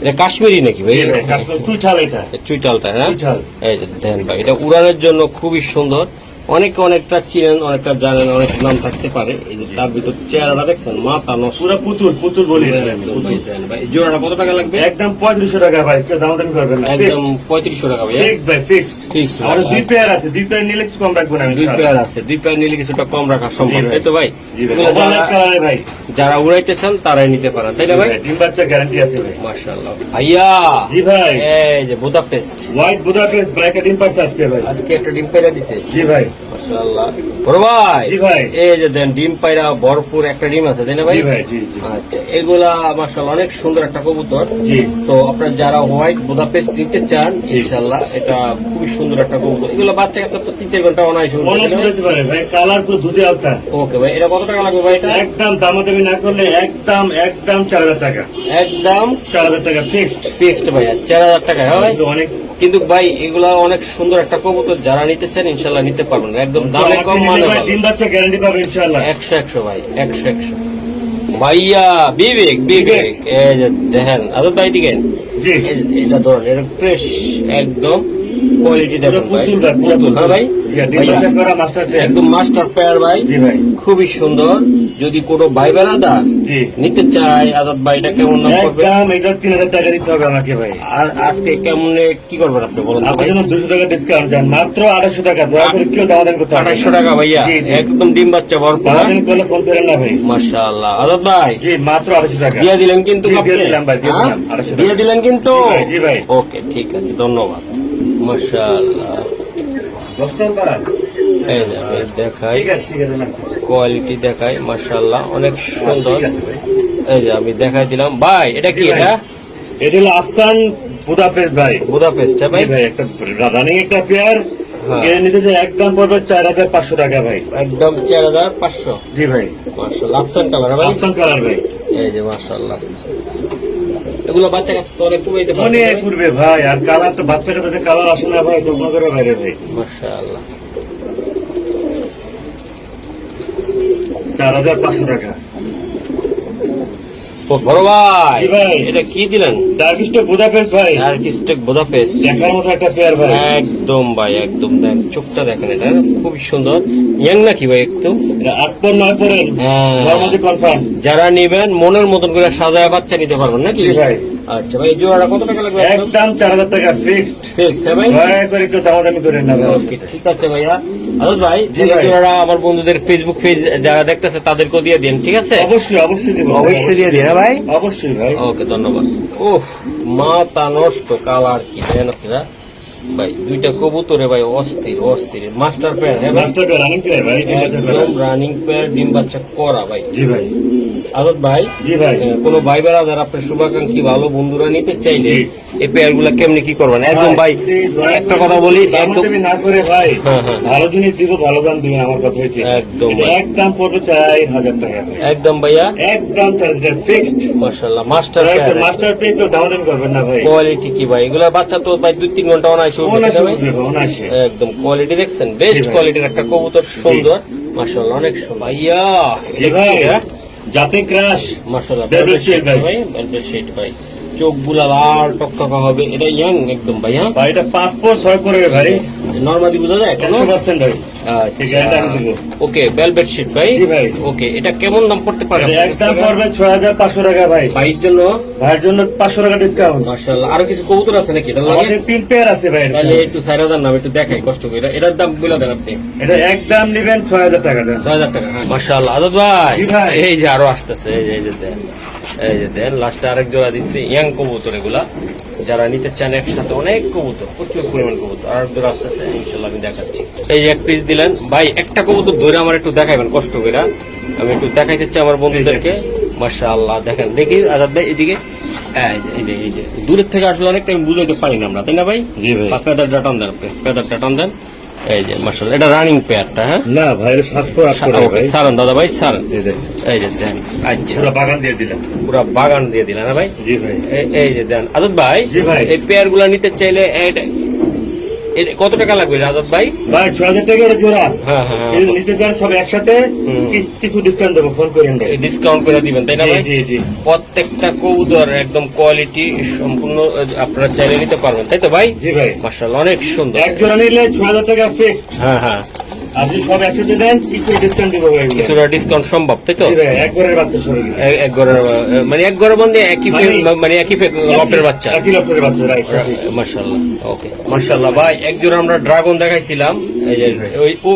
এটা কাশ্মীরি নাকি ভাই? জি ভাই, কাশ্মীর চুইঠাল এটা। চুইটালটা, হ্যাঁ? চুইঠাল। এই যে দেন ভাই, এটা উড়ানের জন্য খুবই সুন্দর। অনেকে অনেকটা চিনেন, অনেকটা জানেন, অনেক নাম থাকতে পারে। এই যে তার ভিতর চেহারাটা দেখছেন, মাথা নষ্ট। পুরো পুতুল পুতুল বলি একদম ভাই, দেন ভাই। জোড়াটা কত টাকা লাগবে? একদম 3500 টাকা ভাই, কেউ দামাদামি করবেন না। একদম 3500 টাকা ভাই। ফিক্স ভাই, ফিক্সড। Fixed আর ভাই। 2 পেয়ার আছে, 2 পেয়ার নিলে কিছু কম রাখবো না আমি। 2 পেয়ার আছে, 2 পেয়ার নিলে কিছুটা কম রাখা সম্ভব, জি ভাই। তাই তো ভাই? জি ভাই, এগুলো ওভারল্যাপ যারা- কালারে ভাই। যারা উড়াইতে চান তারাই নিতে পারেন, তাই না ভাই? ডিম বাচ্চা গ্যারান্টি আছে ভাই। মাশাআল্লাহ ভাইয়া। জি ভাই, এই যে বুদাপেস্ট, হোয়াইট বুদাপেস্ট ব্ল্যাক ডিম পাচ্ছে আজকে ভাই। আজকে একটা ডিম পায়রা দিছে। জি ভাই, মাশাআল্লাহ বড় ভাই। জি ভাই। এই যে দেন ডিম পায়রা ভরপুর একটা ডিম আছে, তাই না ভাই? জি ভাই, জি জি আচ্ছা, এগুলা মাশাআল্লাহ অনেক সুন্দর একটা কবুতর। জি। তো আপনারা যারা হোয়াইট বুদাপেস্ট নিতে চান, ইনশাআল্লাহ এটা খুবই সুন্দর একটা কবুতর। এগুলো বাচ্চা কাচ্চা তো 3-4 ঘন্টা অনায়াসে উঠবে, অনেক তাই না ভাই? শুনতে পারে ভাই, কালার পুরো দুধে আলতা। ওকে ভাই, এটা কত টাকা লাগবে ভাই? এটা একদম দামাদামি না করলে একদম একদম 4000 টাকা। একদম 4000 টাকা ফিক্সড। ফিক্সড ভাই, 4000 টাকা। হ্যাঁ ভাই, অনেক কিন্তু ভাই এগুলা অনেক সুন্দর একটা কবুতর, যারা নিতে চান ইনশাল্লাহ নিতে পারবেন, একদম দামে কম, মানে ভাই, ডিম বাচ্চা গ্যারান্টি পাবে ইনশাআল্লাহ। 100 ভাই, 100 ভাইয়া। বিবেক বিবেক, এই যে দেখেন আদত ভাই দিকে, জি। এই যে এটা ধরেন, এটা ফ্রেশ একদম কোয়ালিটি দেখুন ভাই, পুতুল ভাই, পুরো পুতুল। হ্যাঁ ভাই, ডিম ভাইয়া, বাচ্চা করা মাস্টার পেয়ার। একদম মাস্টার পেয়ার ভাই, জি ভাই, খুবই সুন্দর। যদি কোনো ভাই বেড়াদার জি। নিতে চায়, আদত ভাই এটা কেমন দাম পড়বে? একদম এটা 3000 টাকা দিতে হবে আমাকে ভাই। আর আজকে কেমনে কি করবেন আপনি বলুন তো আপনার ভাই? জন্য 200 টাকা ডিসকাউন্ট যান, মাত্র 2800 টাকা। দয়া করে কেউ দামাদামি করতে হবে না। 2800 টাকা ভাইয়া, জি, জি। একদম ডিম বাচ্চা ভরপুর। দামাদামি করলে ফোন করেন না ভাই। মাশাআল্লাহ আদত ভাই, জি, মাত্র 2800 টাকা। দিয়ে দিলেন কিন্তু জি, আপনি? দিয়ে দিলাম ভাই, দিয়ে হ্যাঁ? দিলাম, 2800 টাকা। দিয়ে দিলেন কিন্তু? জি ভাই, জি ভাই। ওকে, ঠিক আছে, ধন্যবাদ। মাশাআল্লাহ, 10 টাকা। এই যে আমি দেখাই, ঠিক আছে, ঠিক আছে না। কোয়ালিটি দেখাই, মাশাআল্লাহ অনেক সুন্দর। ঠিক আছে ভাই। এই যে আমি দেখাই দিলাম ভাই, এটা কি? জি ভাই। এটা এটা হলো আফসান বুদাপেস্ট ভাই। বুদাপেস্ট জি ভাই, ভাই, একটা রানিং একটা পেয়ার। হ্যাঁ। এর নিতে যে একদম পড়বে 4500 টাকা ভাই। একদম 4500। জি ভাই, মাশাআল্লাহ, আফসান কালার ভাই। আফসান কালার ভাই। এই যে মাশাআল্লাহ, এগুলো বাচ্চা কাছে তো অনেক কুমাইতে পারবে মনে ভাই। করবে ভাই, আর কালার তো বাচ্চা কাছে কালার আসে না ভাই, তোমরা করে বাইরে ভাই। মাশাআল্লাহ, 4500 টাকা। তো বড় ভাই, জি ভাই। এটা কি দিলেন? ডার্কিস্ট বুদাপেস্ট ভাই, আর্টিস্টিক বুদাপেস্ট, দেখার মতো একটা পেয়ার ভাই। একদম ভাই, একদম দেন চোখটা দেখেন, এটা খুবই সুন্দর। ইয়াং নাকি ভাই একটু? এটা 8 পর 9 পরেন, হ্যাঁ। Normally confirm. যারা নিবেন মনের মতন করে সাজায় বাচ্চা নিতে পারবেন নাকি? জি ভাই। আচ্ছা ভাই, এই জোড়াটা কত টাকা লাগবে? একদম 4000 টাকা ফিক্সড। ফিক্স হ্যাঁ ভাই? দয়া করে কেউ দামাদামি করেন না ভাই। ওকে, ঠিক আছে ভাইয়া। আদত ভাই, জি এই ভাই। জোড়াটা আমার বন্ধুদের ফেসবুক পেজ যারা দেখতেছে তাদেরকেও দিয়ে দিন, ঠিক আছে? অবশ্যই অবশ্যই দিব, অবশ্যই দিয়ে দিন, হ্যাঁ ভাই? অবশ্যই ভাই। ওকে, ধন্যবাদ। ওহ, মাথা নষ্ট কালার কি দেন আপনারা ভাই, দুইটা কবুতরে ভাই অস্থির অস্থির। মাস্টার পেয়ার হ্যাঁ ভাই, মাস্টার পেয়ার, রানিং পেয়ার ভাই, ডিম বাচ্চা করা। একদম রানিং পেয়ার, ডিম বাচ্চা করা ভাই। জি ভাই, আদত ভাই, জি ভাই। কোনো ভাই বেড়াদার আপনার শুভাকাঙ্ক্ষী ভালো বন্ধুরা নিতে চাইলে জি। এই পেয়ার গুলা কেমনি কি করবেন? একদম ভাই, একটা কথা বলি, একদম দামাদামি না করে ভাই, হ্যাঁ, হ্যাঁ। ভালো জিনিস দিব, ভালো দাম দিবেন, আমার কথা হয়েছে। একদম এটা ভাই। একদম পড়বে 4000 টাকা ভাই। একদম ভাইয়া, একদম 4000 ফিক্সড। মাশাআল্লাহ, মাস্টার পেয়ার, মাস্টার পেয়ে তো দামাদামি করবেন না ভাই। কোয়ালিটি কি ভাই? এগুলা বাচ্চা তো ভাই 2-3 ঘন্টা অনায়াসে উঠবে, অনায়াসে তাই না ভাই? উঠবে, অনায়াসে। একদম কোয়ালিটি দেখছেন, বেস্ট জি ভাই। কোয়ালিটির একটা কবুতর, সুন্দর মাশাআল্লাহ, অনেক সুন্দর ভাইয়া। জি ভাই, জাতে ক্রাশ। মাশাআল্লাহ, Velvet velvet shade shade ভাই। ভাই, velvet shade ভাই, চোখগুলা লাল টকটকা হবে। এটা ইয়াং একদম ভাই, হ্যাঁ? ভাই এটা 5 পর 6 পরে ভাই, নরমালি বোঝা যায় কেন? 100% ভাই। ঠিক আছে, এটা আমি দিব। ওকে, ভেলভেট শীট ভাই। জি ভাই। ওকে, এটা কেমন দাম পড়তে পারে? এটা একদম পড়বে 6500 টাকা ভাই। ভাইয়ের জন্য ভাইয়ের জন্য 500 টাকা ডিসকাউন্ট। মাশাআল্লাহ, আরো কিছু কবুতর আছে নাকি এটা লাগে? আমাদের 3 পেয়ার আছে ভাই। তাহলে একটু 4000 নাম একটু দেখাই কষ্ট করে, এটার দাম বলে দেন আপনি। এটা একদম নেবেন 6000 টাকা দেন। 6000 টাকা। হ্যাঁ মাশাআল্লাহ, আদত ভাই, জি ভাই। এই যে আরো আসতেছে, এই যে দেন, এই যে দেন, লাস্টে আরেক জোড়া দিচ্ছে ইয়াং কবুতর। এগুলা যারা নিতে চান একসাথে অনেক কবুতর, প্রচুর পরিমাণ কবুতর, আর জোড়া আসতেছে ইনশাআল্লাহ আমি দেখাচ্ছি। এই যে এক পিস দিলেন ভাই, একটা কবুতর ধরে আমার একটু দেখাইবেন কষ্ট করে, আমি একটু দেখাইতে চাই আমার বন্ধুদেরকে। মাশাআল্লাহ, দেখেন, দেখি আজাদ ভাই এদিকে, এই যে দূরের থেকে আসলে অনেকটা আমি বুঝাইতে পারি না আমরা, তাই না ভাই? জি ভাই। পেদারটা টান দেন আপনি, পেদারটা টান দেন। এই যে মাশাআল্লাহ, এটা রানিং পেয়ারটা, হ্যাঁ? না ভাই, এটা 7 পর 8 পরে ভাই। সারান দাদা ভাই, সারান। এই দেন, এই যে দেন, আচ্ছা, পুরো বাগান দিয়ে দিলাম। পুরা বাগান দিয়ে দিলেন না ভাই? জি ভাই। এই যে দেন আজাদ ভাই, জি ভাই। এই পেয়ার গুলা নিতে চাইলে কত টাকা লাগবে আজাদ ভাই? ভাই 6000 টাকা এটা জোড়া। হ্যাঁ হ্যাঁ, এই নিতে চান সব একসাথে, হুম। কিছু ডিসকাউন্ট দেবো, ফোন করেন ভাই। ডিসকাউন্ট করে দিবেন, তাই না জি ভাই? জি জি। প্রত্যেকটা কবুতর একদম কোয়ালিটি সম্পূর্ণ, আপনারা চাইলে নিতে পারবেন, তাই তো ভাই? জি ভাই। মাশাআল্লাহ, অনেক সুন্দর। এক জোড়া নিলে 6000 টাকা ফিক্সড। হ্যাঁ হ্যাঁ, আর যদি সব একসাথে দেন কিছু ডিসকাউন্ট দিব ভাই এগুলো। কিছুটা ডিসকাউন্ট সম্ভব, তাই তো? জি ভাই, এক ঘরের বাচ্চা সব এগুলো। এক ঘরের মানে এক ঘরের মধ্যে একই মানে একই লটের বাচ্চা। একই লটের বাচ্চা, রাইট। মাশাআল্লাহ, ওকে মাশাআল্লাহ ভাই। এক জোড়া আমরা ড্রাগন দেখাইছিলাম, এই যে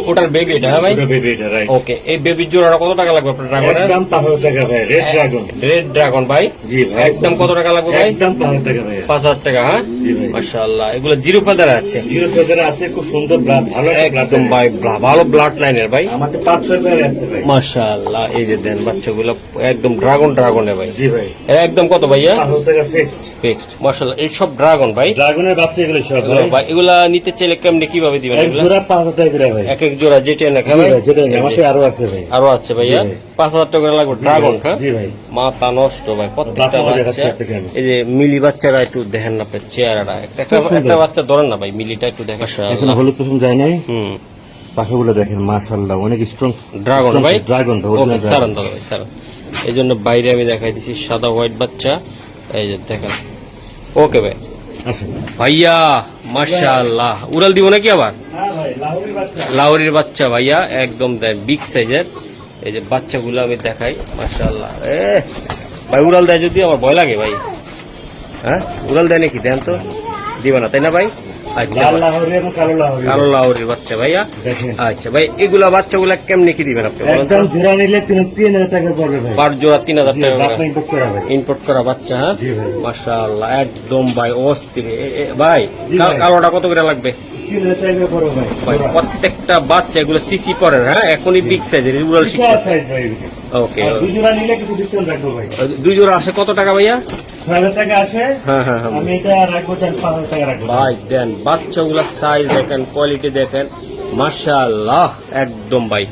ওটার বেবি এটা, হ্যাঁ ভাই? ওটা বেবি এটা, রাইট। ওকে, এই বেবির জোড়াটা কত টাকা লাগবে আপনার ড্রাগনের? একদম 5,000 টাকা ভাই, রেড ড্রাগন। রেড ড্রাগন ভাই, জি ভাই। একদম কত টাকা লাগবে ভাই? একদম 5,000 টাকা ভাই। 5,000 টাকা, হ্যাঁ জি ভাই। মাশাআল্লাহ। এগুলো জিরো ফেদার আছে, জিরো ফেদার আছে, খুব সুন্দর ব্লাড, ভালো একটা blood একদম আছে। ভাই ভালো ব্লাড লাইনের ভাই। আমাদের 5-6 পেয়ার আছে ভাই। মাশাআল্লাহ, এই যে দেন বাচ্চাগুলো একদম ড্রাগনের ভাই। জি ভাই। এরা একদম কত ভাইয়া? 5,000 টাকা ফিক্সড। ফিক্সড। মাশাআল্লাহ, এই সব ড্রাগন ভাই। ড্রাগনের বাচ্চা এগুলো সব ভাই। ভাই এগুলা নিতে চাইলে কেমনে কিভাবে দিবেন এক এগুলা? জোড়া 5,000 টাকা করে ভাই। এক এক জোড়া যেটা না জি ভাই, ভাই, যেটা আমাকে আরো আছে ভাই। আরো আছে ভাইয়া। জি ভাই। 5,000 টাকা করে লাগবে ড্রাগন, হ্যাঁ? জি ভাই। মাথা নষ্ট ভাই প্রত্যেকটা বাচ্চা বাচ্চা। দেখাচ্ছি আপনাকে আমি। এই যে মিলি বাচ্চারা একটু দেখেন না আপনার চেহারাটা, খুব সুন্দর। একটা বাচ্চা ধরেন না ভাই, মিলিটা একটু দেখেন। এখন মাশাআল্লাহ। হলুদ কুসুম যায় নাই, হুম, পাখাগুলো দেখেন মাশাআল্লাহ অনেক স্ট্রং। ড্রাগন ভাই, ড্রাগন ওকে সারান দাদা ভাই, সারান। এই জন্য বাইরে আমি দেখাই দিছি সাদা হোয়াইট বাচ্চা, এই যে দেখেন। ওকে ভাই, আসেন। ভাইয়া মাশাআল্লাহ। উড়াল দিব নাকি আবার? হ্যাঁ ভাই, লাহোরি বাচ্চা। লাউরির বাচ্চা ভাইয়া, একদম বিগ সাইজের। এই যে বাচ্চাগুলো আমি দেখাই, মাশাআল্লাহ। ভাই উড়াল দেয় যদি আমার ভয় লাগে ভাই, হ্যাঁ? উড়াল দেয় নাকি? দেন তো, দিবে না তাই না ভাই? আচ্ছা, লাল লাহোরি এবং কালো লাহোরি। কালো লাউরির বাচ্চা ভাইয়া। দেখেন। আচ্ছা ভাই, এগুলা বাচ্চাগুলা কেমনে কি দিবেন আপনি বলেন তো? একদম জোড়া নিলে 3,000 টাকা পড়বে ভাই। পার জোড়া 3,000 টাকা করে। আপনি ইম্পোর্ট করা ভাই। ইম্পোর্ট করা বাচ্চা, হ্যাঁ? জি ভাই। মাশাআল্লাহ, একদম ভাই অস্থির। ভাই জি ভাই। কালোটা কত করে লাগবে? 3,000 টাকা পড়বে ভাই। ভাই প্রত্যেকটা বাচ্চা এগুলো চিচি পড়ে, হ্যাঁ? এখনই বিগ সাইজের উড়াল বিশাল শিখতেছে। size ভাই। ওকে, আর দুই জোড়া নিলে কিছু ডিসকাউন্ট রাখবো ভাই। দুই জোড়া আসে কত টাকা ভাইয়া? 6,000 টাকা আসে। হ্যাঁ হ্যাঁ হ্যাঁ আমি এটা রাখবো 5,000 টাকা রাখবো। ভাই দেন বাচ্চাগুলোর সাইজ দেখেন, কোয়ালিটি দেখেন, মাশাআল্লাহ একদম ভাই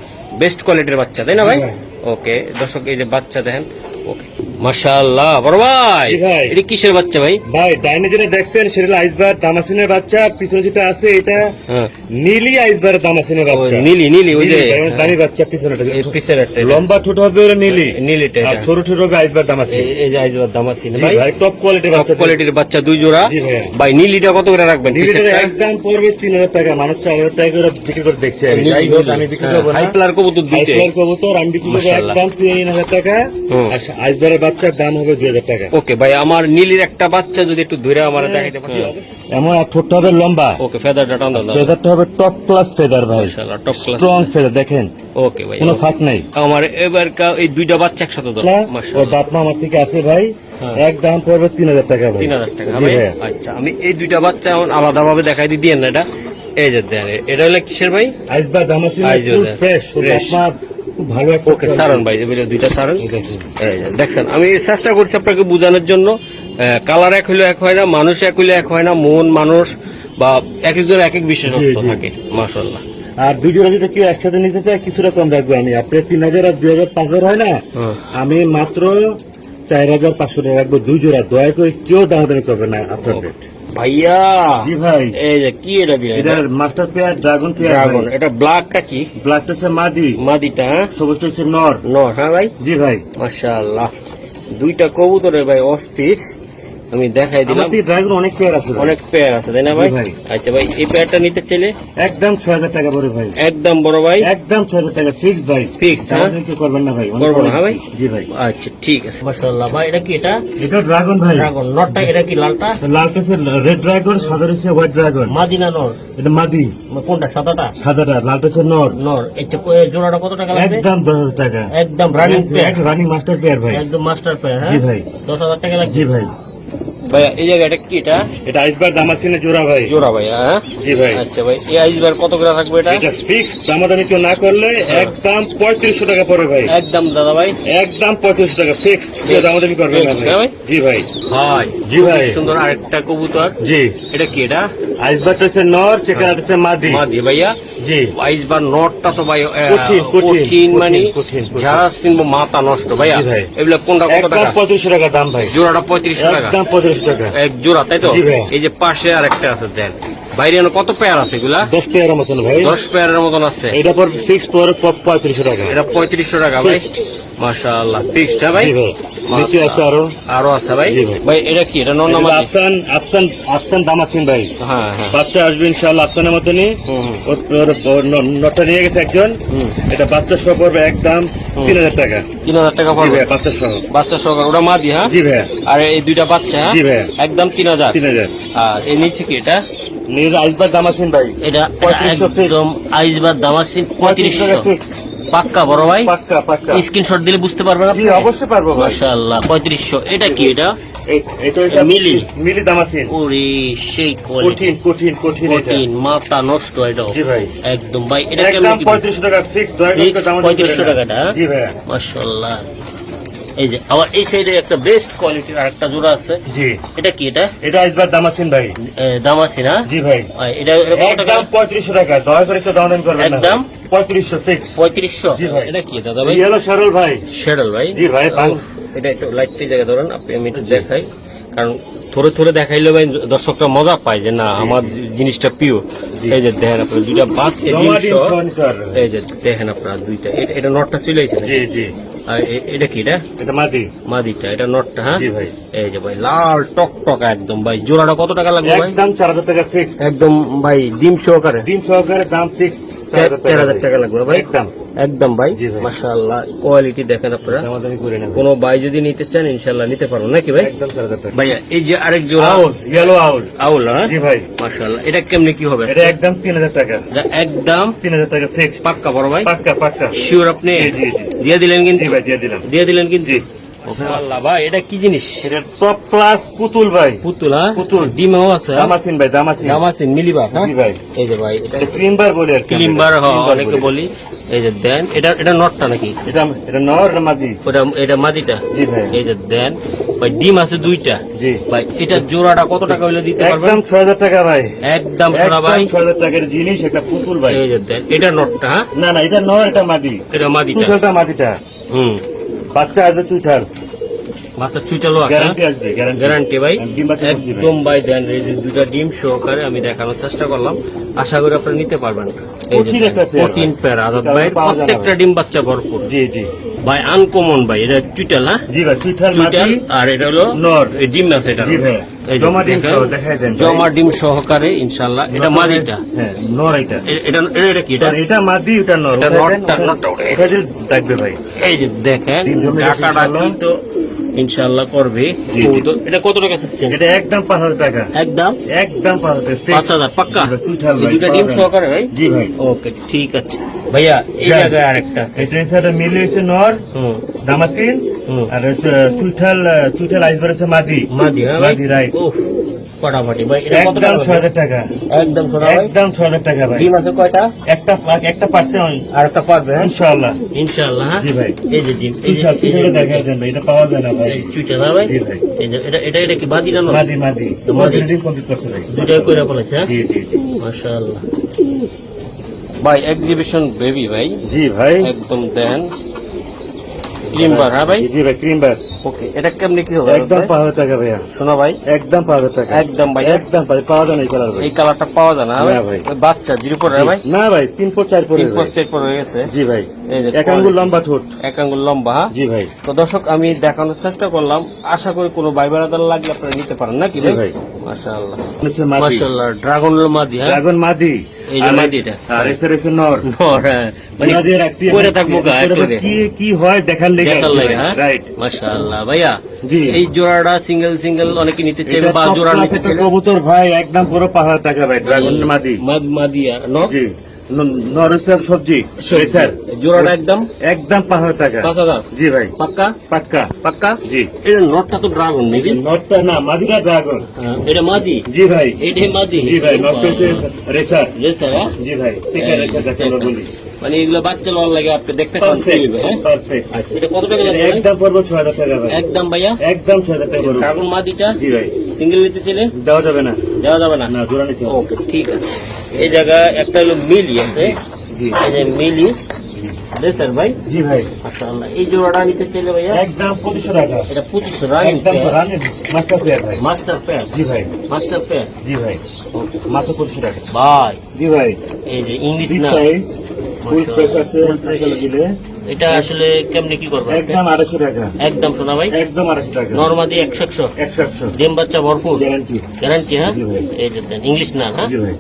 বেস্ট কোয়ালিটির বাচ্চা, তাই না ভাই? জি ভাই। ওকে দর্শক, এই যে বাচ্চা দেখেন, ওকে মাশাআল্লাহ। বড় ভাই, জি ভাই। এটা কিসের বাচ্চা ভাই? ভাই ডাইনে যেটা দেখছেন সেটা হলো আইসবার দামাসিনের বাচ্চা, পিছনে যেটা আছে এটা হ্যাঁ, নীলি আইসবার দামাসিনের ওই বাচ্চা। নীলি ওই যে দামি বাচ্চা পিছনেটা। এই পিসের একটা এটা। লম্বা ঠোঁট হবে ওটা নীলি, নীলিটা আর এটা। ছোট ছোট হবে আইসবার দামাসিন। এই যে আইজবার দাম আছে জি ভাই, ভাই, টপ কোয়ালিটির টপ বাচ্চা। কোয়ালিটির বাচ্চা দুই জোড়া। জি ভাই। ভাই নীলিটা কত করে রাখবেন? নীলিটার পিসেরটা? একদম পড়বে 3,000 টাকা। মানুষ 4,000 টাকা করে বিক্রি করে দেখছি আমি। যাই হোক, আমি বিক্রি করবো না। হাই প্লার কবুতর দুইটাই। আইসবার কবুতর আমি বিক্রি করবো মাশাআল্লাহ। একদম 3,000 টাকা। হুম। আর আইসবারের বাচ্চার দাম হবে 2,000 টাকা। ওকে ভাই, আমার নীলির একটা বাচ্চা যদি একটু ধরে আমার দেখাইতে পারেন। এমন আর ঠোঁটটা হবে লম্বা, ওকে, ফেদারটা টান দাও। ফেদারটা হবে টপ ক্লাস ফেদার ভাই। মাশাআল্লাহ, টপ ক্লাস। স্ট্রং ফেদার দেখেন, ওকে ভাই, কোনো ফাঁক নাই। আমার এবার এই দুইটা বাচ্চা একসাথে ধরো। ওর মাশাআল্লাহ, বাপ মা আমার থেকে আছে ভাই। হ্যাঁ। এক দাম পড়বে 3,000 টাকা ভাই। 3,000 টাকা জি ভাই। ভাইয়া। আচ্ছা, আমি এই দুইটা বাচ্চা আলাদা ভাবে দেখাই দিই না এটা। এই যে দেন, এটা হলো কিসের ভাই? আইসবার দামাসিন আইসবার ফুল দাম। ফ্রেশ। ওর Fresh। বাপ মা খুব ভালো একটা ওকে সারন ভাই, এগুলো দুইটা সারন। এই দেখেন। এই যে দেখছেন, আমি চেষ্টা করছি আপনাকে বোঝানোর জন্য। কালার এক হইলে এক হয় না, মানুষ এক হইলে এক হয় না, মন মানুষ বা এক একজন এক এক বিশেষত্ব জি, জি। থাকে। মাশাআল্লাহ। আর দুই জোড়া যদি কেউ একসাথে নিতে চায় কিছুটা কম রাখবো আমি। আপনার 3,000 আর 2,000 5,000 হয় না, হ্যাঁ। আমি মাত্র 4,500 টাকা রাখবো দুই জোড়া। দয়া করে কেউ দামাদামি করবে না আপনার রেট। ভাইয়া জি ভাই, এই যে কি এটা দিলেন? এটা master pair dragon pair. Dragon. এটা ব্ল্যাকটা কি? ব্ল্যাকটা হচ্ছে মাদি, মাদিটা, হ্যাঁ? সবুজটা হচ্ছে নর। নর, হ্যাঁ ভাই। জি ভাই, মাশাআল্লাহ, দুইটা কবুতরের ভাই অস্থির। আমি দেখাই দিলাম, আমাদের ড্রাগন অনেক পেয়ার আছে ভাই। অনেক পেয়ার আছে তাই না ভাই? জি ভাই। আচ্ছা ভাই, এই পেয়ারটা নিতে চাইলে একদম 6,000 টাকা পড়ে ভাই। একদম বড় ভাই, একদম 6,000 টাকা ফিক্স ভাই। Fixed, হ্যাঁ? দামাদামি কেউ করবেন না ভাই। অনেক করবো না, হ্যাঁ ভাই? জি ভাই। আচ্ছা ঠিক আছে। মাশাআল্লাহ ভাই, এটা কি? এটা এটা ড্রাগন ভাই। ড্রাগন। নরটা এটা কি লালটা? লাল হচ্ছে রেড ড্রাগন, সাদা হচ্ছে হোয়াইট ড্রাগন। মাদিনা নর? এটা মাদি, কোনটা? সাদাটা? সাদাটা। লালটা হচ্ছে নর। নর। আচ্ছা, জোড়াটা কত টাকা লাগবে? একদম 10,000 টাকা। একদম running pair, running master pair ভাই। একদম মাস্টার পেয়ার, হ্যাঁ? জি ভাই। 10,000 টাকা লাগবে। জি ভাই। ভাই এই জায়গাটা কি? এটা এটা আইসবার দামাসিনের জোড়া ভাই। জোড়া ভাই, হ্যাঁ? জি ভাই। আচ্ছা ভাই, এই আইসবার কত করে থাকবে এটা? এটা ফিক্স, দামাদামি কেউ না করলে একদম 3500 টাকা পড়ে ভাই। একদম দাদা ভাই, একদম 3500 টাকা ফিক্সড। কেউ দামাদামি করবে না Fixed, হ্যাঁ ভাই। ভাই? জি ভাই। ভাই জি ভাই। সুন্দর আরেকটা কবুতর। জি, এটা কি? এটা আইসবারটা হচ্ছে নর, চেকারটা হচ্ছে মাদি। মাদি ভাইয়া। জি, আইসবার নটটা তো ভাই কঠিন, কঠিন, মানে কঠিন। যারা চিনবো মাথা নষ্ট ভাইয়া। জি ভাই। এগুলা কোনটা কত একদম টাকা? 3500 টাকা দাম ভাই। জোড়াটা 3500 টাকা, একদম 3500 টাকা। এক জোড়া, তাই তো? জি ভাই। এই যে পাশে আরেকটা আছে দেন, বাইরে কত পেয়ার আছে এগুলা? 10 পেয়ারের মতন ভাই। 10 পেয়ারের মতন আছে। এটা পর ফিক্স পর 3500 টাকা। এটা 3500 টাকা ভাই। মাশাআল্লাহ ফিক্সড ভাই। জি ভাই। নিচে আছে আরো আছে ভাই। জি ভাই। ভাই এটা কি? এটা নর না মাদি? আফসান দামাসিন ভাই। হ্যাঁ হ্যাঁ। বাচ্চা আসবে ইনশাআল্লাহ আফসানের মতনই। নটটা নিয়ে গেছে একজন। এটা বাচ্চা সহ পড়বে একদম 3000 টাকা। 3000 টাকা জি পড়বে ভাই, বাচ্চা সহ। বাচ্চা সহ ওটা মাদি হ্যাঁ? জি ভাই। আর এই দুইটা বাচ্চা জি ভাই। একদম 3000। 3000। আর এই নিচে কি এটা? নিজ আইসবার দামাসিন ভাই। এটা 3500 একদম আইসবার দামাসিন 3500 ফিক্স। পাক্কা বড় ভাই। পাক্কা পাক্কা। স্ক্রিনশট দিলে বুঝতে পারবেন জি আপনি? অবশ্যই পারবো ভাই। মাশাআল্লাহ 3500। এটা কি এটা? এটা মিলি। মিলি দামাসিন। ওরে সেই কোয়ালিটি। কঠিন এটা। কঠিন মাথা নষ্ট এটা। জি ভাই। একদম ভাই এটা একদম কেমন কি? 3500 টাকা ফিক্স। দয়া করে Fixed দাম 3500 টাকাটা। জি ভাই। মাশাআল্লাহ। এই যে আবার এই সাইডে একটা বেস্ট কোয়ালিটির আরেকটা জোড়া আছে। জি। এটা কি এটা? এটা আইসবার দামাসিন ভাই। দাম আছে না? জি ভাই। এটা কত টাকা? একদম 3500 টাকা। দয়া করে একটু দাম করবেন না। একদম 3500 ফিক্স। 3500। জি ভাই। এটা কি দাদা ভাই? ইয়েলো সরল ভাই। শেডল ভাই। জি ভাই। এটা একটু লাইট জায়গা ধরেন আপনি, আমি একটু দেখাই, কারণ থরে থরে দেখাইলে ভাই দর্শকরা মজা পায় যে না আমার জিনিসটা পিওর। এই যে দেখেন আপনার দুইটা বাচ্চা জমা ডিম সনকার। এই যে দেখেন আপনার দুইটা, এটা নটটা ছিল জি জি। আর এটা কি? এটা মাদি। মাদিটা এটা নটটা হ্যাঁ? জি ভাই। এই যে ভাই লাল টক টক একদম ভাই। জোড়াটা কত টাকা লাগবে ভাই? একদম 4000 টাকা ফিক্স। একদম ভাই ডিম সহকারে ডিম সহকারে দাম ফিক্স 4000 টাকা লাগবে ভাই। একদম। একদম ভাই। জি ভাই। মাশাআল্লাহ কোয়ালিটি দেখেন আপনারা। দামাদামি করে নেবেন। কোনো ভাই যদি নিতে চান ইনশাআল্লাহ নিতে পারবেন নাকি ভাই? একদম 4000 টাকা। ভাইয়া এই যে আরেক জোড়া আউল, ইয়েলো আউল। আউল হ্যাঁ? জি ভাই। মাশাআল্লাহ এটা কেমনে কি হবে? এটা একদম 3000 টাকা। এটা একদম 3000 টাকা ফিক্স। পাক্কা বড় ভাই। পাক্কা পাক্কা। শিওর আপনি জি জি জি। দিয়ে দিলেন কিন্তু? জি ভাই দিয়ে দিলাম। দিয়ে দিলেন কিন্তু? জি। মাশাআল্লাহ ভাই এটা কি জিনিস? এটা টপ ক্লাস পুতুল ভাই। পুতুল হ্যাঁ? পুতুল। ডিমও আছে হ্যাঁ? দামাসিন ভাই, দামাসিন। দামাসিন মিলিবার হ্যাঁ? জি ভাই। এই যে ভাই এটা এটা ক্রিমবার বলে আর কি। ক্লিম্বার ক্রিমবার অনেকে বলি। এই যে দেন এটা নটটা নাকি? এটা নর না মাদি? এটা মাদিটা। জি ভাই। এই যে দেন ভাই ডিম আছে দুইটা। জি ভাই এটা জোড়াটা কত টাকা হইলে দিতে পারবেন? একদম 6000 টাকা ভাই। একদম সোনা ভাই। 6000 টাকার জিনিস একটা পুতুল ভাই। এই যে দেন এটা নটটা হ্যাঁ? না না এটা নর, এটা মাদি। এটা মাদিটা। চুইঠালটা মাদিটা। বাচ্চা আসবে চুইঠাল। বাচ্চা চুইটালো আছে গ্যারান্টি আসবে, গ্যারান্টি। গ্যারান্টি ভাই। ডিম বাচ্চা করছি ভাই। একদম ভাই দেন এই যে দুটা ডিম সহকারে আমি দেখানোর চেষ্টা করলাম, আশা করি আপনারা নিতে পারবেন। এই যে কঠিন একটা পেয়ার ভাই। প্রোটিন পেয়ার আদত এটা ভাই, পাওয়া যায় না প্রত্যেকটা ভাই। ডিম বাচ্চা ভরপুর জি জি ভাই। আনকমন ভাই এটা চুইটাল হ্যাঁ? জি ভাই। চুইঠাল চুইটাল মাদি আর এটা হলো নর। এই ডিম আছে এটা। জি ভাই। এই যে জমা ডিম দেখেন, সহ দেখাই দেন ভাই। জমা ডিম সহকারে ইনশাআল্লাহ। এটা মাদিটা। হ্যাঁ নর এটা। এটা কি এটা? আর এটা মাদি, ওটা নর। এটা ওটা নরটা, দেন, নরটা ওটা। এটা দিয়ে ডাকবে ভাই। এই যে দেখেন ডিম জমে গেছে ডাটাটা ইনশাআল্লাহ। কিন্তু ইনশাআল্লাহ করবে। জি, জি। তো এটা কত টাকা চাচ্ছেন? এটা একদম 5000 টাকা। একদম একদম 5000 টাকা fix। 5000 পাক্কা? জি ভাই, চুইঠাল এই ভাই, দুটা ডিম পাওয়া যায়। সহকারে ভাই? জি ভাই। ওকে ঠিক আছে ভাইয়া। এই হ্যাঁ। জায়গায় আরেকটা আছে। এটা হচ্ছে একটা মিলি হচ্ছে নর, হুম দামাসিন, হুম। আর হচ্ছে চুইঠাল আইসবার হচ্ছে মাদি। মাদি হ্যাঁ ভাই? মাদি রাইট। উফ ফাটাফাটি ভাই। এটা কত একদম টাকা? 6000 টাকা। একদম সোনা ভাই। একদম 6000 টাকা ভাই। ডিম আছে কয়টা? একটা পার্সেন্ট আর একটা পারবে হ্যাঁ? ইনশাআল্লাহ। ইনশাআল্লাহ হ্যাঁ? জি ভাই। এই যে ডিম, এই যে চুইঠাল দেখাই দেন ভাই, এটা পাওয়া যায় না ভাই। এই চুইটা না ভাই? জি ভাই। এই যে এটা কি বাদি না নর? মাদি মাদি। মাদি। দিন কমপ্লিট করছে ভাই। দুটাই কইরা ফেলেছে হ্যাঁ? জি জি জি। মাশাআল্লাহ ভাই। এক্সিবিশন বেবি ভাই জি ভাই। একদম দেন ক্রিমবার হ্যাঁ ভাই? জি ভাই ক্রিমবার। ওকে এটা কেমনে কি হবে? একদম 5000 টাকা ভাইয়া। শোনা ভাই একদম 5000 টাকা। একদম ভাই। একদম ভাই পাওয়া যায় না এই কালার ভাই। এই কালারটা পাওয়া যায় না না ভাই? ভাই। ওই বাচ্চা জিরো পরে ভাই? না ভাই 3 ফুট 4 ফুট। 3 ফুট 4 পর হয়ে গেছে। জি ভাই। এই যে এক আঙ্গুল লম্বা ঠোঁট। এক আঙ্গুল লম্বা হ্যাঁ? জি ভাই। তো দর্শক আমি দেখানোর চেষ্টা করলাম, আশা করি কোনো ভাই বেড়াদার লাগলে আপনারা নিতে পারেন নাকি জি ভাই? ভাই। মাশাআল্লাহ নিচে মাদি। মাশাআল্লাহ ড্রাগনের মাদি হ্যাঁ? ড্রাগন মাদি। এই যে মাদিটা। আর এসে নর। নর, হ্যাঁ। মানে মাদি রাখছি। কইরা থাকবো গা একটু দে। কি হয় দেখার লেগে। দেখার লাগে হ্যাঁ? রাইট। মাশাআল্লাহ ভাইয়া। জি। এই জোড়াটা সিঙ্গেল অনেকে নিতে চাইবে এটা বা top জোড়া class নিতে একটা চাইলে কবুতর ভাই, একদম পুরো 5000 টাকা ভাই। ড্রাগন মাদি। মাদিয়া নর? জি। নর হিসাব সবজি। স্যার জোড়াটা একদম একদম 5000 টাকা। 5000 জি ভাই। পাক্কা? পাক্কা। পাক্কা? জি। এটা নটটা তো ড্রাগন নাকি? নটটা না, মাদিটা ড্রাগন। এটা মাদি? জি ভাই। এইটাই মাদি? জি ভাই। নটটা হচ্ছে রেসার। রেসার হ্যাঁ? জি ভাই। ঠিক আছে রেসার যাকে আমরা বলি। মানে এগুলো বাচ্চা লওয়ার লাগে আপনি দেখতে পাচ্ছেন হ্যাঁ? পারফেক্ট। আচ্ছা এটা কত টাকা লাগবে? একদম পড়বো 6000 টাকা ভাই। একদম ভাইয়া? একদম 6000 টাকা পড়বো। ড্রাগন মাদিটা জি ভাই। সিঙ্গেল নিতে চাইলে দেওয়া যাবে না। দেওয়া যাবে না? না জোড়া নিতে হবে। ওকে ঠিক আছে। এই জায়গায় একটা হলো মিলি আছে। জি। এই যে মিলি রেসার ভাই। জি ভাই, মাশাআল্লাহ। এই জোড়াটা নিতে চাইলে ভাইয়া একদম 2500 টাকা। এটা 2500 রানিং একদম রানিং মাস্টার পেয়ার ভাই। Master pair. জি ভাই, মাস্টার পেয়ার। জি ভাই, মাত্র 2500 টাকা। ভাই জি ভাই, এই যে ইংলিশ বিগ না, সাইজ ফুল ফ্রেশ আছে। গেলে এটা আসলে কেমনে কি করবে? একদম 250 টাকা। একদম শোনা ভাই, একদম 250 টাকা। নরমাদি 100 100 ডিম বাচ্চা ভরপুর, গ্যারান্টি। গ্যারান্টি। হ্যাঁ, জি ভাই। এই যে দেন ইংলিশ না। হ্যাঁ জি ভাই,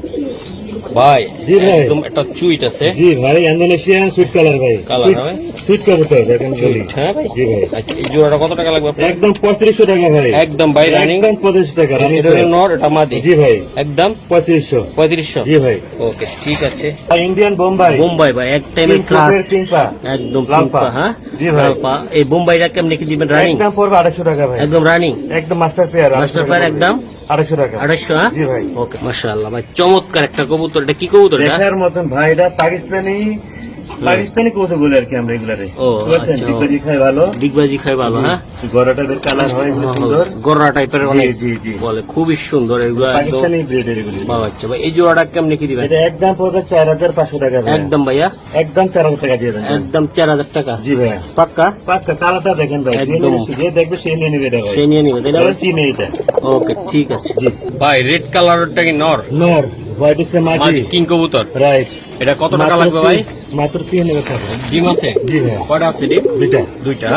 ভাই, জি ভাই। একদম একটা চুইট আছে। জি ভাই, ইন্দোনেশিয়ান সুইট কালার ভাই। কালার হবে সুইট কবুতর দেখেন বলি। চুইট। হ্যাঁ ভাই। জি ভাই, আচ্ছা, এই জোড়াটা কত টাকা লাগবে আপনার? একদম 3500 টাকা ভাই। একদম ভাই রানিং। একদম 3500 টাকা রানিং। এটা হলো নর, এটা মাদি। জি ভাই, একদম 3500। 3500। জি ভাই, ওকে ঠিক আছে। ইন্ডিয়ান বোম্বাই। বোম্বাই ভাই, এক টাইমের তিন ক্লাস। ফুটের তিন পা। একদম লাল তিন পা। পা। হ্যাঁ জি ভাই। লাল পা। এই বোম্বাইটা কেমনে কি দিবেন? রানিং একদম পড়বে 250 টাকা ভাই। একদম রানিং একদম মাস্টার পেয়ার। মাস্টার পেয়ার একদম 250 টাকা। 250। হ্যাঁ জি ভাই। ওকে মাশাআল্লাহ ভাই, চমৎকার একটা কবুতর। এটা কি কবুতর এটা? দেখার মতন ভাই, এটা পাকিস্তানি কবুতর বলে আর কি আমরা এগুলারে। ও, বুঝছেন, আচ্ছা। ডিগবাজি খায় ভালো। ডিগবাজি খায় ভালো। হ্যাঁ গড়াটা বেশ কালার হয় খুব সুন্দর। গররা টাইপের অনেক জি, জি। বলে, খুবই সুন্দর এগুলো একদম। পাকিস্তানি ব্রিডের এগুলি। বাবা আচ্ছা ভাই, এই জোড়াটা কেমনে কি দিবেন? এটা একদম পড়বে 4500 টাকা ভাই। একদম ভাইয়া, একদম 4000 টাকা দিয়ে দেন। একদম 4000 টাকা। জি ভাইয়া, পাক্কা? পাক্কা। কালারটা দেখেন ভাই, একদম। যে দেখবে সে নিয়ে নেবে এটা ভাই। সে নিয়ে নিবে তাই না ভাই? চিনে এটা। ওকে ঠিক আছে। জি ভাই রেড কালারটা কি নর? নর, হোয়াইট ইস মাদি। কিং কবুতর। রাইট। এটা কত টাকা লাগবে ভাই? মাত্র 3000 টাকা। ডিম আছে? জি ভাইয়া, কয়টা আছে ডিম? দুইটা। দুইটা।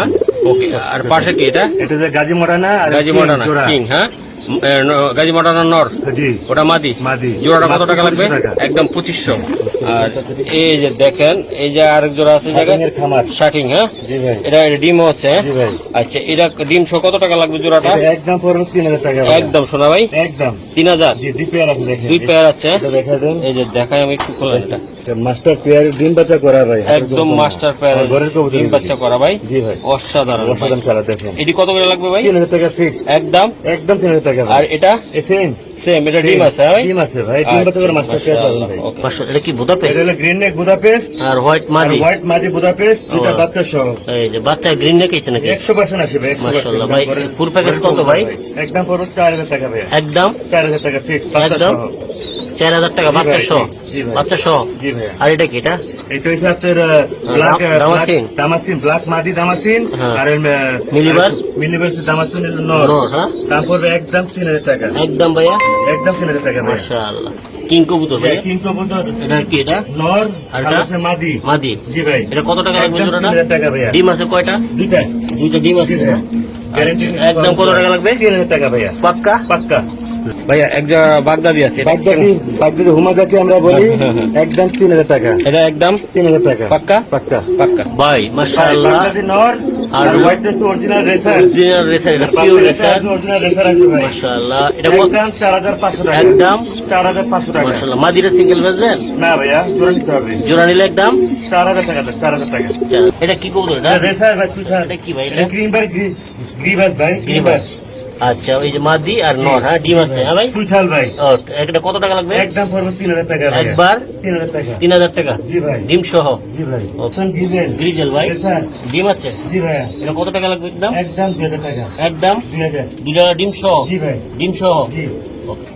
ওকে, আর পাশে কি এটা? এটা যে গাজী মডানা আর গাজী মডানা জোড়া। কিং। হ্যাঁ, গাজী মডানা নর, জি ওটা মাদি। মাদি। জোড়াটা কত মাত্র টাকা লাগবে? 2500 টাকা। একদম 2500। আর এই যে দেখেন, এই যে আরেক জোড়া আছে জায়গায় শাটিংয়ের খামার। শাটিং। হ্যাঁ, জি ভাই, এটা ডিম হচ্ছে। জি ভাই। আচ্ছা, এটা ডিম সহ কত টাকা লাগবে জোড়াটা? এটা একদম পড়বে 3000 টাকা ভাই। একদম শোনা ভাই, একদম। 3000। জি, দুই পেয়ার আছে দেখেন। দুই পেয়ার আছে। এটা দেখা দেন। এই যে দেখাই আমি একটু খোলা এটা। মাস্টার পেয়ার ডিম বাচ্চা করা ভাই। একদম মাস্টার পেয়ার আমার ঘরের কবুতর ডিম এগুলি। বাচ্চা করা ভাই। জি ভাই, অসাধারণ ভাই। অসাধারণ কালার দেখেন। এটি কত করে লাগবে ভাই? 3000 টাকা ফিক্স। একদম। একদম 3000 টাকা ভাই। আর এটা সেম সেম, এটা ডিম আছে হ্যাঁ ভাই? ডিম আছে ভাই, ডিম বাচ্চা করে মাস্টার পেয়ার পাবেন ভাই। ওকে, এটা কি এটা বুদাপেস্ট? হলো গ্রিন নেক বুদাপেস্ট আর হোয়াইট আর মাদি। হোয়াইট মাঝি বুদাপেস্ট, যেটা বাচ্চা সহ। এই যে বাচ্চা গ্রিন নেকেছে নাকি? 100% আসবে। 100%। মাশাআল্লাহ ভাই, ঘরের- ফুল প্যাকেজ ঘরের কত ভাই? একদম পড়বে 4000 টাকা ভাই। একদম 4000 টাকা ফিক্স বাচ্চা একদম সহ। 4000 টাকা বাচ্চা ভাই, সহ। জি ভাই। বাচ্চা সহ। জি ভাই। আর এটা কি? এটা এটা হচ্ছে আপনার ব্ল্যাক দামাসিন। দামাসিন, ব্ল্যাক মাদি দামাসিন। হ্যাঁ। আর মিলিবার? মিলিবার দামাসিন নর। নর। হ্যাঁ, তারপর একদম 3000 টাকা। একদম ভাইয়া। একদম 3000 টাকা ভাই। মাশাআল্লাহ, কিং কবুতর ভাই। কিং কবুতর এটা কি? এটা নর আর আর এটা? হচ্ছে মাদি। মাদি। জি ভাই, এটা কত টাকা লাগবে একদম জোড়াটা? 3000 টাকা ভাইয়া। ডিম আছে কয়টা? দুইটা। দুইটা ডিম আছে। জি ভাই। হ্যাঁ? গ্যারান্টি আচ্ছা, একদম কত টাকা লাগবে? 3000 টাকা ভাইয়া। পাক্কা? পাক্কা। ভাইয়া এক জায়গা বাগদাদি আছে। এটা বাগদাদি হুমাজাকে আমরা বলি। হ্যাঁ, হ্যাঁ। একদম 3000 টাকা। এটা একদম 3000 টাকা। পাক্কা? পাক্কা। পাক্কা ভাই, মাশাআল্লাহ। বাগদাদি নর আর আর white dress original racer. Original racer, এটা পিওর রেসার। অরিজিনাল রেসার আছে ভাই। মাশাআল্লাহ, এটা একদম 4500 টাকা। একদম 4500 টাকা। মাশাআল্লাহ। মাদিরা সিঙ্গেল বেচবেন? না ভাইয়া, জোড়া নিতে হবে। জোড়া নিলে একদম 4000 টাকা দেন, 4000 টাকা। এটা কি কবুতর এটা? রেসার ভাই, তুই এটা কি ভাই? এটা গ্রিনবার গ্রিবাস ভাই, গ্রিবাস। আচ্ছা, ওই যে মাদি আর নর। হ্যাঁ, ডিম আছে। হ্যাঁ ভাই। সুইঠাল ভাই। ও, এটা কত টাকা লাগবে? একদম পড়বে 3000 টাকা ভাইয়া। একবার 3000 টাকা। 3000 টাকা জি ভাই। ডিম সহ। জি ভাই। ও। অপশন গিজেল। গ্রিজেল ভাই, রেসার। ডিম আছে। জি ভাইয়া। এটা কত টাকা লাগবে একদম? একদম 2000 টাকা। একদম 2000। দুইটা ডিম সহ। জি ভাই। ডিম সহ। জি।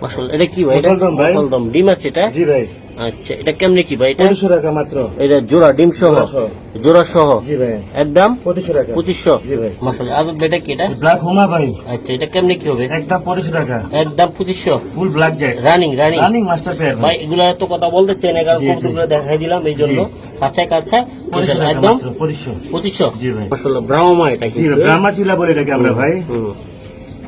আসলে এটা কি ভাই? এটা মুসলদম ভাই। মুসলদম। ডিম আছে এটা? জি ভাই। আচ্ছা, এটা কেমনে কি ভাই? এটা 2500 টাকা মাত্র। এটা জোড়া ডিম সহ। জোড়া সহ। জোড়া সহ জি ভাই। একদম 2500 টাকা। 2500। জি ভাই। মাশাআল্লাহ। আজব এটা কি? এটা ব্ল্যাক হোমা ভাই। আচ্ছা, এটা কেমনে কি হবে? একদম 2500 টাকা। একদম 2500। Full black Jack. Running running running master pair ভাই, ভাই। এগুলা এত কথা বলতে চাই না, কারণ জি, জি। কবুতরগুলো দেখাই দিলাম এই জন্য। কাছায় কাছায় 2500 টাকা একদম মাত্র, 2500। 2500। জি ভাই। আসলে ব্রাহ্মা এটা জি কিন্তু। ভাই, ব্রাহ্মা চিলা বলে এটাকে আমরা ভাই। হুম।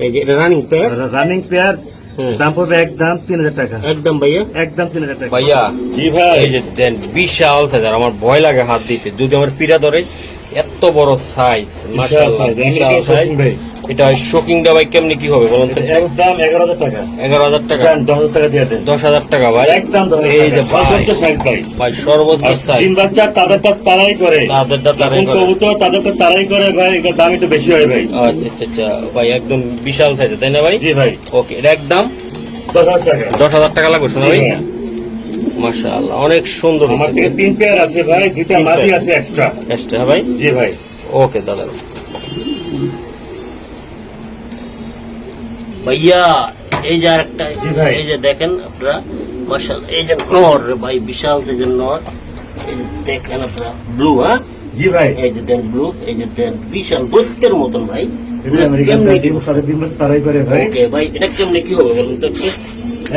এই যে এটা রানিং পেয়ার। রানিং পেয়ার হুম। দাম পড়বে একদম 3000 টাকা। একদম ভাইয়া। একদম 3000 টাকা। ভাইয়া জি ভাই। এই যে দেন বিশাল সাইজ, আর আমার ভয় লাগে হাত দিতে যদি আমার পিড়া ধরে। এত বড় সাইজ, মাশাআল্লাহ, size, বিশাল এমনি সাইজ। shocking ভাই। এটা শোকিংটা ভাই কেমনে কি হবে বলুন তো? একদম 11000 টাকা। 11000 টাকা। দেন, 10000 টাকা দিয়ে দেন। 10000 টাকা ভাই। একদম 10,000 এই যে টাকা। ভাই, সর্বোচ্চ size ভাই। ভাই সর্বোচ্চ আর সাইজ। তিন বাচ্চা তাদেরটা তারাই করে। তাদেরটা তারাই যখন করে। কবুতর তাদেরটা তারাই করে ভাই, এটার দাম একটু বেশি হয় ভাই। আচ্ছা আচ্ছা আচ্ছা ভাই, একদম বিশাল সাইজ তাই না ভাই? জি ভাই। ওকে, এটা একদম 10,000 টাকা। 10000 টাকা লাগবে শোনা ভাই? জি ভাই। মাশাআল্লাহ, অনেক সুন্দর আমার থেকে 3 পেয়ার আছে ভাই, 2টা তিন মাদি পেয়ার। আছে এক্সট্রা। এক্সট্রা ভাই। জি ভাই। ওকে দাদা। ভাইয়া এই যে আরেকটা, জি ভাই। এই যে দেখেন আপনারা, মাশাআল্লাহ, এই যে নর রে ভাই, বিশাল সাইজের নর। এই যে দেখেন আপনারা ব্লু, হ্যাঁ জি ভাই, এই যে দেন ব্লু, এই যে দেন বিশাল দৈত্যের মতন ভাই। এটা আমেরিকান কেমনে কি ডিম, সাড়ে ডিম বাচ্চা তারাই করে ভাই। ওকে ভাই, এটা কেমনে কি হবে বলুন তো একটু?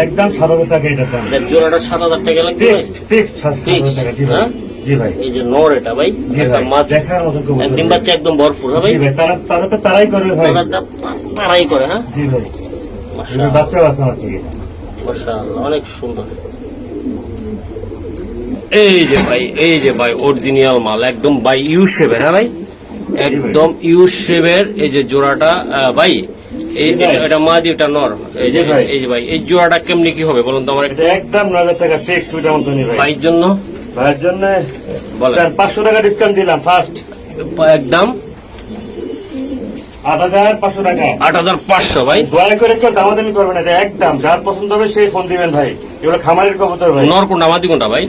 একদম 7,000 টাকা এটা দাম। এটা জোড়াটা 7,000 টাকা লাগবে ভাই। ফিক্স 7,000 টাকা। জি ভাই, হ্যাঁ? জি ভাই, এই যে নর এটা ভাই, জি একটা ভাই, মাদি, দেখার মতন কবুতর একদিন ভাই। বাচ্চা একদম ভরপুর, হ্যাঁ ভাই। জি ভাই, তারা তো তারাই করবে ভাই। কালারটা তারাই করে, হ্যাঁ জি ভাই, মাশাআল্লাহ, বাচ্চাও আছে আমার থেকে। মাশাআল্লাহ, অনেক সুন্দর। এই যে ভাই অরিজিনাল মাল একদম ভাই ইউ শেপের, হ্যাঁ ভাই, একদম ইউ শেপের। এই যে জোড়াটা ভাই, এটা মাদি, এটা নর। এই যে ভাই এই জোড়াটা কেমনি কি হবে বলুন তো আমার? এটা একদম 9,000 টাকা ফিক্স ওইটার মতনই ভাই। ভাইয়ের জন্য, ভাইয়ের জন্য বলেন 500 টাকা ডিসকাউন্ট দিলাম ফার্স্ট। একদম 8,500 টাকা। 8,500 ভাই। দয়া করে কেউ দামাদামি করবেন না, এটা একদম যার পছন্দ হবে সেই ফোন দিবেন ভাই। এগুলো খামারের কবুতর ভাই। নর কোনটা মাদি কোনটা ভাই?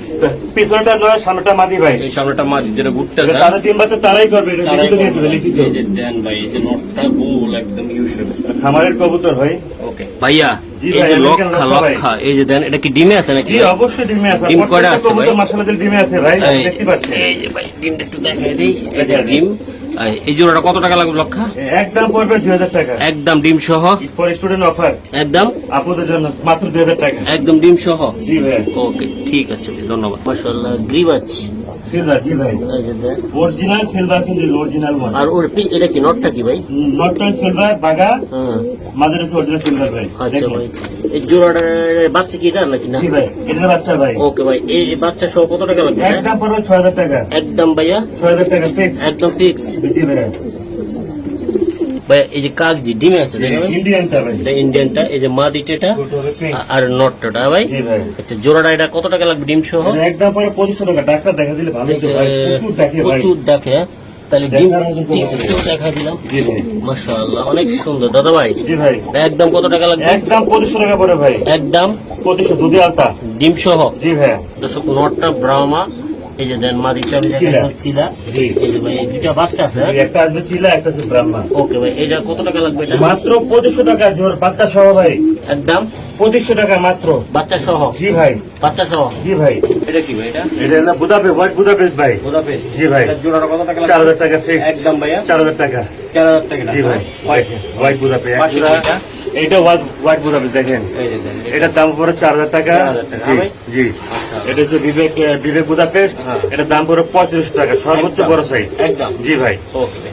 পিছনটা নয়, সামনেটা মাদি ভাই। এই সামনেটা মাদি, যেটা ঘুরতেছে। তাদের ডিম বাচ্চা তারাই করবে, এটা লিখিত দিয়ে দিবে, লিখিত। এই যে দেন ভাই, এই যে নরটা গোল একদম ইউ শেপের। খামারের কবুতর ভাই। ওকে ভাইয়া, জি এই ভাই, যে আমেরিকান লক্ষা লক্ষা ভাই। লক্ষা, এই যে দেন, এটা কি ডিমে আছে নাকি? জি অবশ্যই ডিমে আছে। ডিম কয়টা আছে ভাই? কবুতর মাশাআল্লাহ ডিমে আছে ভাই, এই- দেখতে পাচ্ছেন। এই যে ভাই ডিমটা একটু দেখাই দিই, এই যে ডিম। এই জোড়াটা কত টাকা লাগবে লক্ষা? একদম পড়বে 2,000 টাকা। একদম ডিম সহ, ফর স্টুডেন্ট অফার একদম আপনাদের জন্য মাত্র 2,000 টাকা। একদম ডিম সহ। জি ভাই, ওকে ঠিক আছে ভাই, ধন্যবাদ। মাশাআল্লাহ গ্রিবাজ, সিলভার। জি ভাই, এই যে দেন। অরিজিনাল সিলভার কিন্তু অরিজিনাল ওয়ান। আর ওর এটা কি নটটা কি ভাই? নটটা সিলভার বাগা, হ্যাঁ মাঝের অরিজিনাল সিলভার ভাই। আচ্ছা দেখুন। ভাই, এই জোড়াটার বাচ্চা কি এটা নাকি না? জি ভাই, এটা বাচ্চা ভাই। ওকে ভাই, এই বাচ্চা সহ কত টাকা লাগবে? একদম পড়বে 6,000 টাকা। একদম ভাইয়া, 6,000 টাকা ফিক্স। একদম ফিক্সড। জি ভাই, ভাই এই যে কাগজি ডিমে আছে দেখেন ভাই? ইন্ডিয়ানটা ভাই। এটা ইন্ডিয়ানটা, এই যে মাদিটা ছোট হবে pink। আর নটটা ভাই। জি ভাই, আচ্ছা জোড়াটা এটা কত টাকা লাগবে ডিম সহ? এটা একদম পরে 2,500 টাকা। ডাক্তার দেখা দিলে ভালো হতো ভাই, প্রচুর ডাকে ভাই। প্রচুর ডাকে, তাহলে ডিম দেখার মতো কোনো ব্যাপার ডিমটাও দেখা দিলাম। জি ভাই, মাশাআল্লাহ অনেক সুন্দর দাদা ভাই। জি ভাই, এটা একদম কত টাকা লাগবে? একদম 2,500 টাকা পড়ে ভাই। একদম 2,500 দুধে আলতা। ডিম সহ। জি ভাই, দর্শক নটটা ব্রাহ্মা, এই যে দেন মাদিটা আমি চিলা। দেখাচ্ছিল। জি। এই যে ভাই এই দুইটা বাচ্চা আছে। একটা আসবে চিলা, একটা আছে ব্রাহ্মা। ওকে ভাই, এটা কত টাকা লাগবে এটা? মাত্র 2,500 টাকা জোর বাচ্চা সহ ভাই। একদম 2,500 টাকা মাত্র। বাচ্চা সহ, জি ভাই, বাচ্চা সহ। জি ভাই, এটা কি ভাই? এটা এটা হলো বুদাপেস্ট, হোয়াইট বুদাপেস্ট ভাই। বুদাপেস্ট। জি ভাই, এটা জোড়াটা কত টাকা লাগবে? 4,000 টাকা ফিক্স। একদম ভাইয়া 4,000 টাকা। 4,000 টাকা। জি ভাই, হোয়াইট বুদাপেস্ট। পাশে কোনটা? এটা হোয়াইট বুদাপেস্ট দেখেন। এই যে দেন, এটার দাম পড়ে 4,000 টাকা। 4,000 টাকা, জি, ভাই? জি। এটা হচ্ছে বিবেক বুদাপেস্ট। হ্যাঁ। এটার দাম পড়ে 35 টাকা, সর্বোচ্চ বড় সাইজ। একদম। জি ভাই, ওকে ভাই।